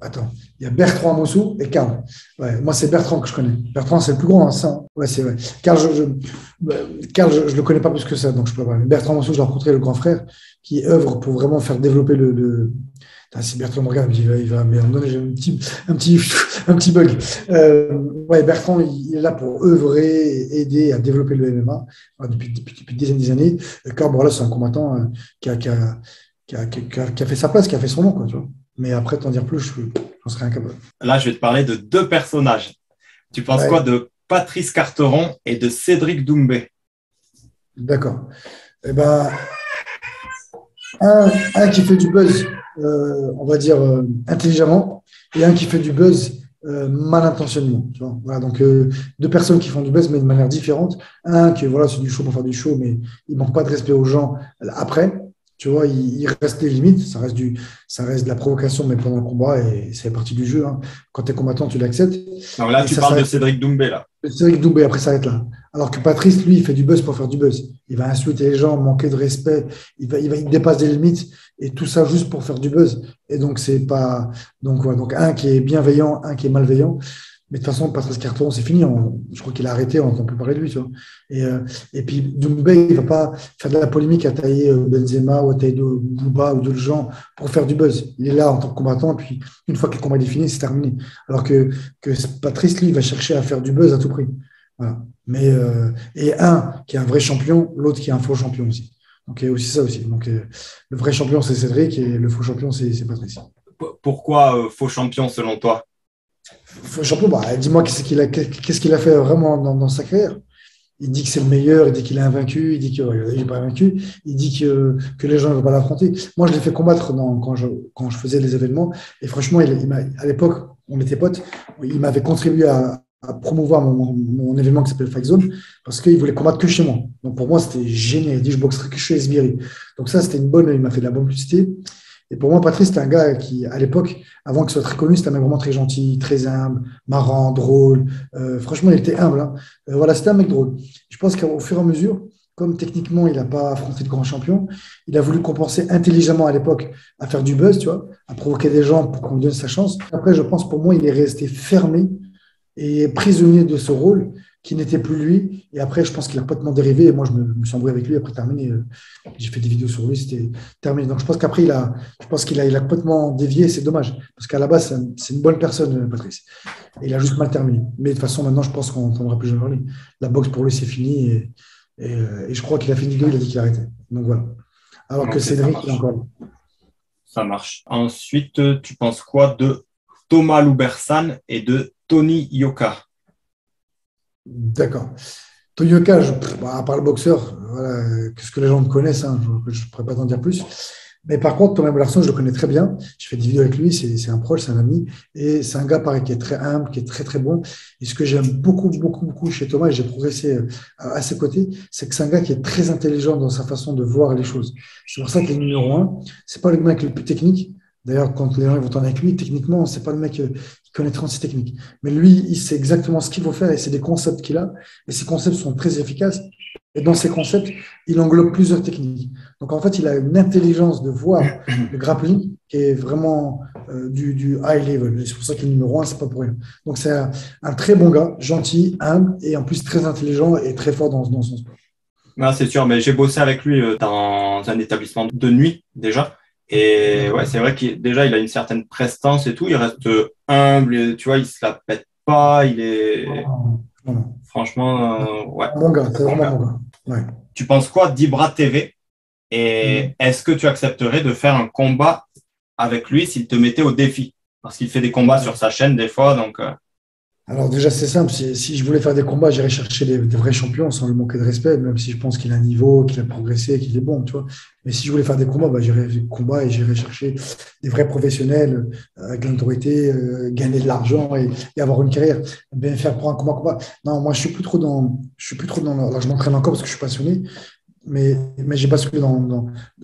Attends, il y a Bertrand Amoussou et Karl. Ouais, moi, c'est Bertrand que je connais. Bertrand, c'est le plus grand, hein, ça. Ouais, c'est vrai. Karl, je le connais pas plus que ça, donc je peux pas. Mais Bertrand Amoussou, je l'ai rencontré, le grand frère, qui œuvre pour vraiment faire développer si Bertrand me regarde, mais à un moment donné, j'ai un petit bug. Ouais, Bertrand, il est là pour œuvrer et aider à développer le MMA depuis des dizaines d'années. Car bon, là, c'est un combattant qui a fait sa place, qui a fait son nom, quoi, tu vois. Mais après, t'en dire plus, j'en serais incapable. Là, je vais te parler de 2 personnages. Tu penses quoi Ouais, de Patrice Carteron et de Cédric Doumbé? d'accord. Eh ben, un qui fait du buzz, on va dire intelligemment, et un qui fait du buzz mal intentionnément. Tu vois, voilà, donc 2 personnes qui font du buzz, mais de manière différente. Un qui, voilà, c'est du show pour faire du show, mais il manque pas de respect aux gens après. Tu vois, il reste des limites, ça reste de la provocation, mais pendant le combat, et c'est partie du jeu. Hein. Quand tu es combattant, tu l'acceptes. Donc là, Et tu ça parles de s'arrête. Cédric Doumbé, là. C'est vrai que Doumbé, après, ça s'arrête là. Alors que Patrice, lui, il fait du buzz pour faire du buzz. Il va insulter les gens, manquer de respect, il dépasse des limites, et tout ça juste pour faire du buzz. Et donc, c'est pas. Donc, ouais, donc, un qui est bienveillant, un qui est malveillant. Mais de toute façon, Patrice Carton, c'est fini. Je crois qu'il a arrêté, on n'entend plus parler de lui. Tu vois. Et puis, Doumbé, il ne va pas faire de la polémique à tailler Benzema ou à tailler Bouba ou d'autres gens pour faire du buzz. Il est là en tant que combattant, et puis une fois que le combat est fini, c'est terminé. Alors que Patrice, lui, il va chercher à faire du buzz à tout prix. Voilà. Et un qui est un vrai champion, l'autre qui est un faux champion aussi. Donc, il y a aussi ça aussi. Donc, le vrai champion, c'est Cédric, et le faux champion, c'est Patrice. Pourquoi faux champion selon toi? Faux champion, bah, dis-moi qu'est-ce qu'il a fait vraiment dans sa carrière. Il dit que c'est le meilleur, il dit qu'il est invaincu, il dit qu'il n'est pas vaincu, il dit que les gens ne veulent pas l'affronter. Moi, je l'ai fait combattre quand je faisais les événements. Et franchement, à l'époque, on était potes, il m'avait contribué à promouvoir mon événement qui s'appelle Fight Zone parce qu'il voulait combattre que chez moi. Donc pour moi, c'était génial. Il dit je boxerai que chez Esbiri. Donc ça, c'était il m'a fait de la bonne publicité. Et pour moi, Patrice, c'était un gars qui, à l'époque, avant qu'il soit très connu, c'était un mec vraiment très gentil, très humble, marrant, drôle. Franchement, il était humble. Hein. Voilà, c'était un mec drôle. Je pense qu'au fur et à mesure, comme techniquement, il n'a pas affronté de grands champions, il a voulu compenser intelligemment à l'époque à faire du buzz, tu vois, à provoquer des gens pour qu'on lui donne sa chance. Après, je pense, pour moi, il est resté fermé et prisonnier de ce rôle qui n'était plus lui. Et après, je pense qu'il a complètement dérivé. Et moi, je me suis embrouillé avec lui. Après, terminé. J'ai fait des vidéos sur lui. C'était terminé. Donc, je pense qu'après, il a complètement dévié. C'est dommage. Parce qu'à la base, c'est une bonne personne, Patrice. Et il a juste mal terminé. Mais de toute façon, maintenant, je pense qu'on n'entendra plus jamais parler. La boxe, pour lui, c'est fini. Et je crois qu'il a fini de il a dit qu'il arrêtait. Donc, voilà. Alors que Cédric, il est encore là. Ça marche. Ensuite, tu penses quoi de Thomas Loubersan et de Tony Yoka? D'accord. Tonyoka, à part le boxeur, voilà, qu'est-ce que les gens me connaissent, hein, je ne pourrais pas t'en dire plus. Mais par contre, Thomas Larson, je le connais très bien. Je fais des vidéos avec lui, c'est un proche, c'est un ami. Et c'est un gars, pareil, qui est très humble, qui est très, très bon. Et ce que j'aime beaucoup, beaucoup, beaucoup chez Thomas, et j'ai progressé à ses côtés, c'est que c'est un gars qui est très intelligent dans sa façon de voir les choses. C'est pour ça qu'il est numéro un. C'est pas le mec le plus technique. D'ailleurs, quand les gens vont tourner avec lui, techniquement, c'est pas le mec qui connaît 36 techniques. Mais lui, il sait exactement ce qu'il faut faire et c'est des concepts qu'il a. Et ces concepts sont très efficaces. Et dans ces concepts, il englobe plusieurs techniques. Donc, en fait, il a une intelligence de voir le grappling qui est vraiment du high level. C'est pour ça qu'il est numéro un, c'est pas pour rien. Donc, c'est un très bon gars, gentil, humble et en plus très intelligent et très fort dans son sport. Non, c'est sûr, mais j'ai bossé avec lui dans un établissement de nuit déjà. Et ouais, c'est vrai qu'il déjà il a une certaine prestance et tout. Il reste humble, tu vois, il se la pète pas. Il est Voilà. franchement, ouais. Mon gars, c'est vraiment mon gars. Ouais. Tu penses quoi d'Ibra TV? Et est-ce que tu accepterais de faire un combat avec lui s'il te mettait au défi? Parce qu'il fait des combats sur sa chaîne des fois, donc. Alors déjà, c'est simple. Si je voulais faire des combats, j'irais chercher des vrais champions sans lui manquer de respect, même si je pense qu'il a un niveau, qu'il a progressé, qu'il est bon, tu vois. Mais si je voulais faire des combats, j'irais des combats et j'irais chercher des vrais professionnels avec l'autorité, gagner de l'argent et avoir une carrière. Bien faire pour un combat. Non, moi, je suis plus trop dans. Là, je m'entraîne encore parce que je suis passionné, mais j'ai basculé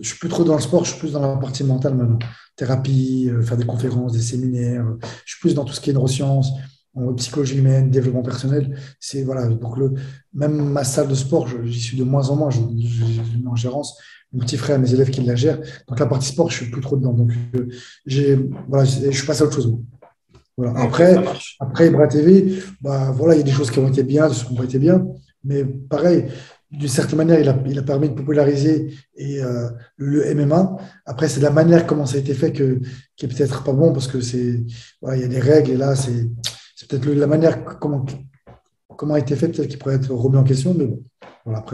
je suis plus trop dans le sport, je suis plus dans la partie mentale maintenant. Thérapie, faire des conférences, des séminaires. Je suis plus dans tout ce qui est neurosciences en psychologie humaine, développement personnel. C'est voilà, donc même ma salle de sport, j'y suis de moins en moins. J'ai en gérance, mon petit frère, mes élèves qui la gèrent. Donc la partie sport, je suis plus trop dedans. Donc voilà, je suis passé à autre chose. Voilà. Après Ibra TV, voilà, il y a des choses qui ont été bien, des choses qui n'ont pas été bien, mais pareil. D'une certaine manière, il a permis de populariser le MMA. Après, c'est la manière comment ça a été fait qui est peut-être pas bon parce que voilà, il y a des règles et là, c'est peut-être la manière comment a été fait, peut-être qu'il pourrait être remis en question. Mais bon, voilà,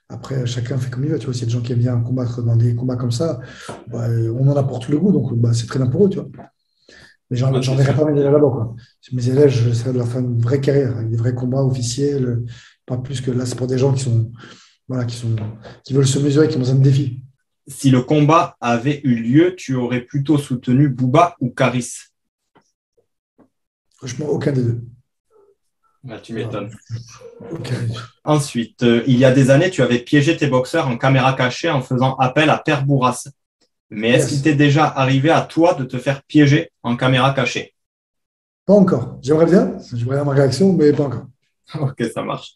après, chacun fait comme il veut. Tu vois, s'il y a des gens qui aiment bien combattre dans des combats comme ça, on en a pour tout le goût. Donc, c'est très bien pour eux, tu vois. Mais j'en verrai pas mes élèves là-bas, quoi. Mes élèves, j'essaierai de leur faire une vraie carrière, avec des vrais combats officiels. Pas plus que là, c'est pour des gens voilà, qui veulent se mesurer, qui ont besoin de défis. Si le combat avait eu lieu, tu aurais plutôt soutenu Booba ou Caris? Franchement, aucun des deux. Là, tu m'étonnes. Aucun des deux. Ensuite, il y a des années, tu avais piégé tes boxeurs en caméra cachée en faisant appel à Père Bourras. Mais est-ce qu'il t'est déjà arrivé à toi de te faire piéger en caméra cachée? Pas encore. J'aimerais bien ma réaction, mais pas encore. Ok, ça marche.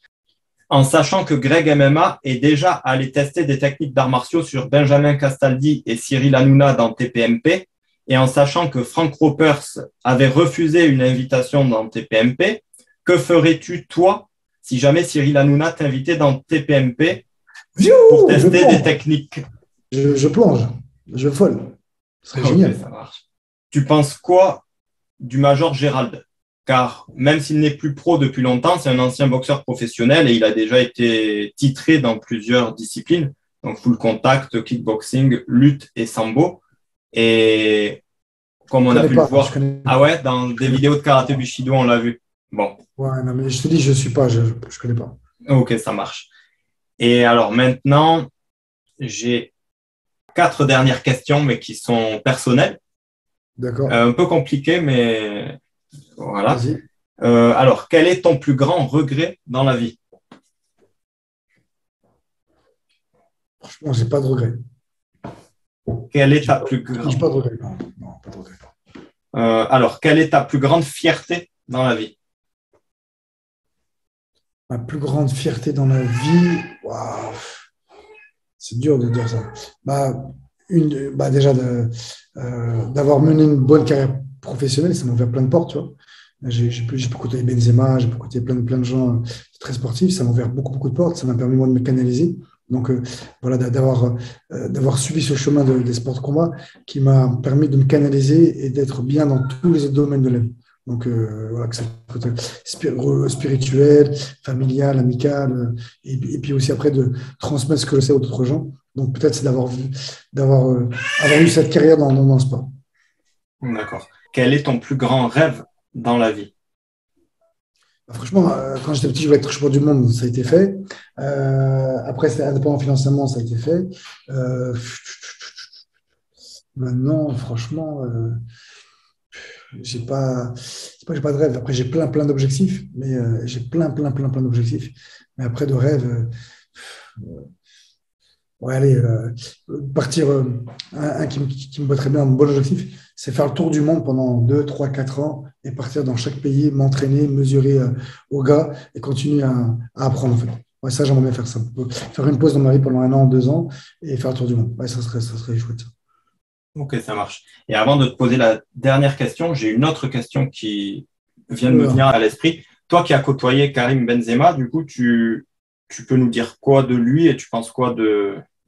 En sachant que Greg MMA est déjà allé tester des techniques d'arts martiaux sur Benjamin Castaldi et Cyril Hanouna dans TPMP, et en sachant que Frank Ropers avait refusé une invitation dans TPMP, que ferais-tu, toi, si jamais Cyril Hanouna t'invitait dans TPMP pour tester des techniques? Je plonge, je vole. Ce serait génial. Ça marche. Tu penses quoi du Major Gérald? Car même s'il n'est plus pro depuis longtemps, c'est un ancien boxeur professionnel et il a déjà été titré dans plusieurs disciplines, donc full contact, kickboxing, lutte et sambo. Et comme on a pu le voir, dans des vidéos de karaté Bushido, on l'a vu. Bon. Ouais, non, mais je te dis, je suis pas, je connais pas. Ok, ça marche. Et alors maintenant, j'ai 4 dernières questions, mais qui sont personnelles. D'accord. Un peu compliquées, mais voilà. Vas-y. Alors, quel est ton plus grand regret dans la vie? Franchement, j'ai pas de regret. Quelle est ta plus grande... J'ai pas de regret. Non, pas de regret. Alors, quelle est ta plus grande fierté dans la vie? Ma plus grande fierté dans la vie, waouh, c'est dur de dire ça. Déjà d'avoir mené une bonne carrière professionnelle, ça m'a ouvert plein de portes, tu vois. J'ai pu côtoyer Benzema, j'ai pu côtoyer plein de gens très sportifs, ça m'a ouvert beaucoup de portes, ça m'a permis moi de me canaliser. Donc voilà, d'avoir suivi ce chemin des sports de combat qui m'a permis de me canaliser et d'être bien dans tous les autres domaines de la vie. Donc voilà, que c'est spirituel, familial, amical, et puis aussi après de transmettre ce que je sais aux autres gens. Donc peut-être c'est d'avoir eu cette carrière dans le sport. D'accord. Quel est ton plus grand rêve dans la vie? Franchement, quand j'étais petit, je voulais être champion du monde, ça a été fait. Après, c'était indépendant financièrement, ça a été fait. Euh, Maintenant, franchement, c'est pas que j'ai pas de rêve. Après, j'ai plein d'objectifs, mais j'ai plein d'objectifs. Mais après, de rêve, ouais, allez, partir, un qui me botte bien, un bon objectif, c'est faire le tour du monde pendant 2, 3, 4 ans et partir dans chaque pays, m'entraîner, mesurer au gars et continuer à apprendre, en fait. Ouais, ça, j'aimerais bien faire ça. Faire une pause dans ma vie pendant 1 an, 2 ans et faire le tour du monde. Ouais, ça serait chouette. Ok, ça marche. Et avant de te poser la dernière question, j'ai une autre question qui vient de me Voilà. venir à l'esprit. Toi qui as côtoyé Karim Benzema, du coup, tu peux nous dire quoi de lui et tu penses quoi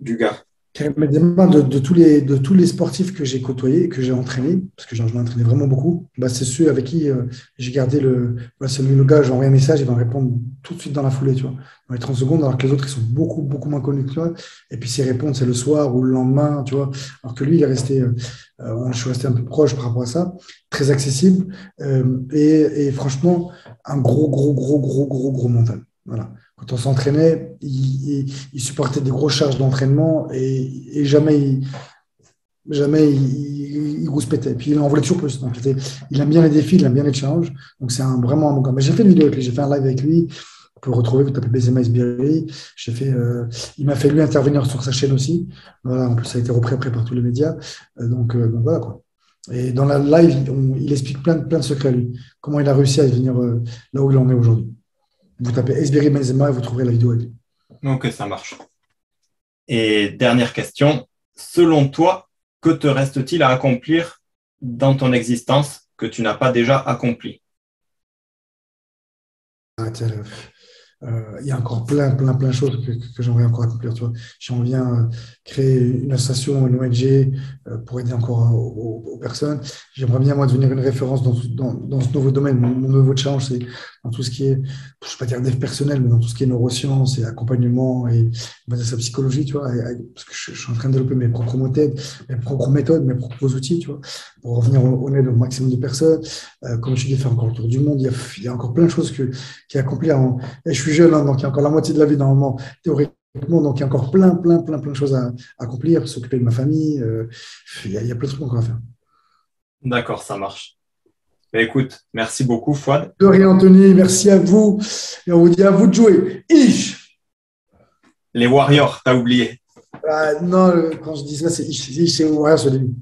du gars? Karim Benzema, de tous les sportifs que j'ai côtoyés, que j'ai entraînés, parce que j'en ai entraîné vraiment beaucoup, bah, c'est ceux avec qui j'ai gardé c'est le gars, j'ai envoyé un message, il va me répondre tout de suite dans la foulée, tu vois, dans les 30 secondes, alors que les autres, ils sont beaucoup moins connus que toi. Et puis s'ils répondent, c'est le soir ou le lendemain, tu vois. Alors que lui, il est resté, je suis resté un peu proche par rapport à ça, très accessible, et franchement, un gros mental. Voilà. Quand on s'entraînait, il supportait des grosses charges d'entraînement et jamais il rouspétait. Et puis il en voulait toujours plus. Donc il aime bien les défis, il aime bien les challenges. Donc c'est vraiment un bon gars. Mais j'ai fait une vidéo avec lui, j'ai fait un live avec lui. Vous pouvez le retrouver, vous tapez Benzema Isbiri. Il m'a fait lui intervenir sur sa chaîne aussi. Voilà, en plus, ça a été repris après par tous les médias. Donc voilà quoi. Et dans la live, il explique plein de secrets à lui. Comment il a réussi à venir là où il en est aujourd'hui. Vous tapez Esbiri Benzema et vous trouverez la vidéo avec lui. Ok, ça marche. Et dernière question, selon toi, que te reste-t-il à accomplir dans ton existence que tu n'as pas déjà accompli? Ah, tiens, il y a encore plein de choses que j'aimerais encore accomplir. Tu vois. J'aimerais bien créer une association, une ONG pour aider encore aux personnes. J'aimerais bien, moi, devenir une référence dans ce nouveau domaine. Mon nouveau challenge, c'est dans tout ce qui est, je ne vais pas dire dev personnel, mais dans tout ce qui est neurosciences et accompagnement et on va dire, sa psychologie, tu vois, parce que je suis en train de développer mes propres méthodes, mes propres outils, tu vois, pour revenir au aide au maximum de personnes. Comme je dis, faire encore le tour du monde. Il y a encore plein de choses qui accomplir. Et je suis jeune, hein, donc il y a encore la moitié de la vie normalement, théoriquement, donc il y a encore plein de choses à accomplir, s'occuper de ma famille. Il y a plein de trucs encore à faire. D'accord, ça marche. Mais écoute, merci beaucoup, Fouad. De rien, Anthony, merci à vous. Et on vous dit à vous de jouer. Ish! Les Warriors, t'as oublié. Non, quand je dis ça, c'est Ish, c'est Warriors sur début.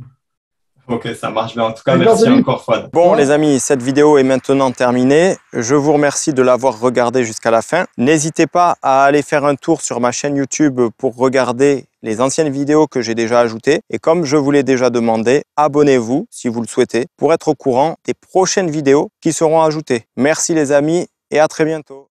Ok, ça marche bien. En tout cas, merci encore, Fouad. Bon, les amis, cette vidéo est maintenant terminée. Je vous remercie de l'avoir regardée jusqu'à la fin. N'hésitez pas à aller faire un tour sur ma chaîne YouTube pour regarder les anciennes vidéos que j'ai déjà ajoutées. Et comme je vous l'ai déjà demandé, abonnez-vous si vous le souhaitez pour être au courant des prochaines vidéos qui seront ajoutées. Merci les amis et à très bientôt.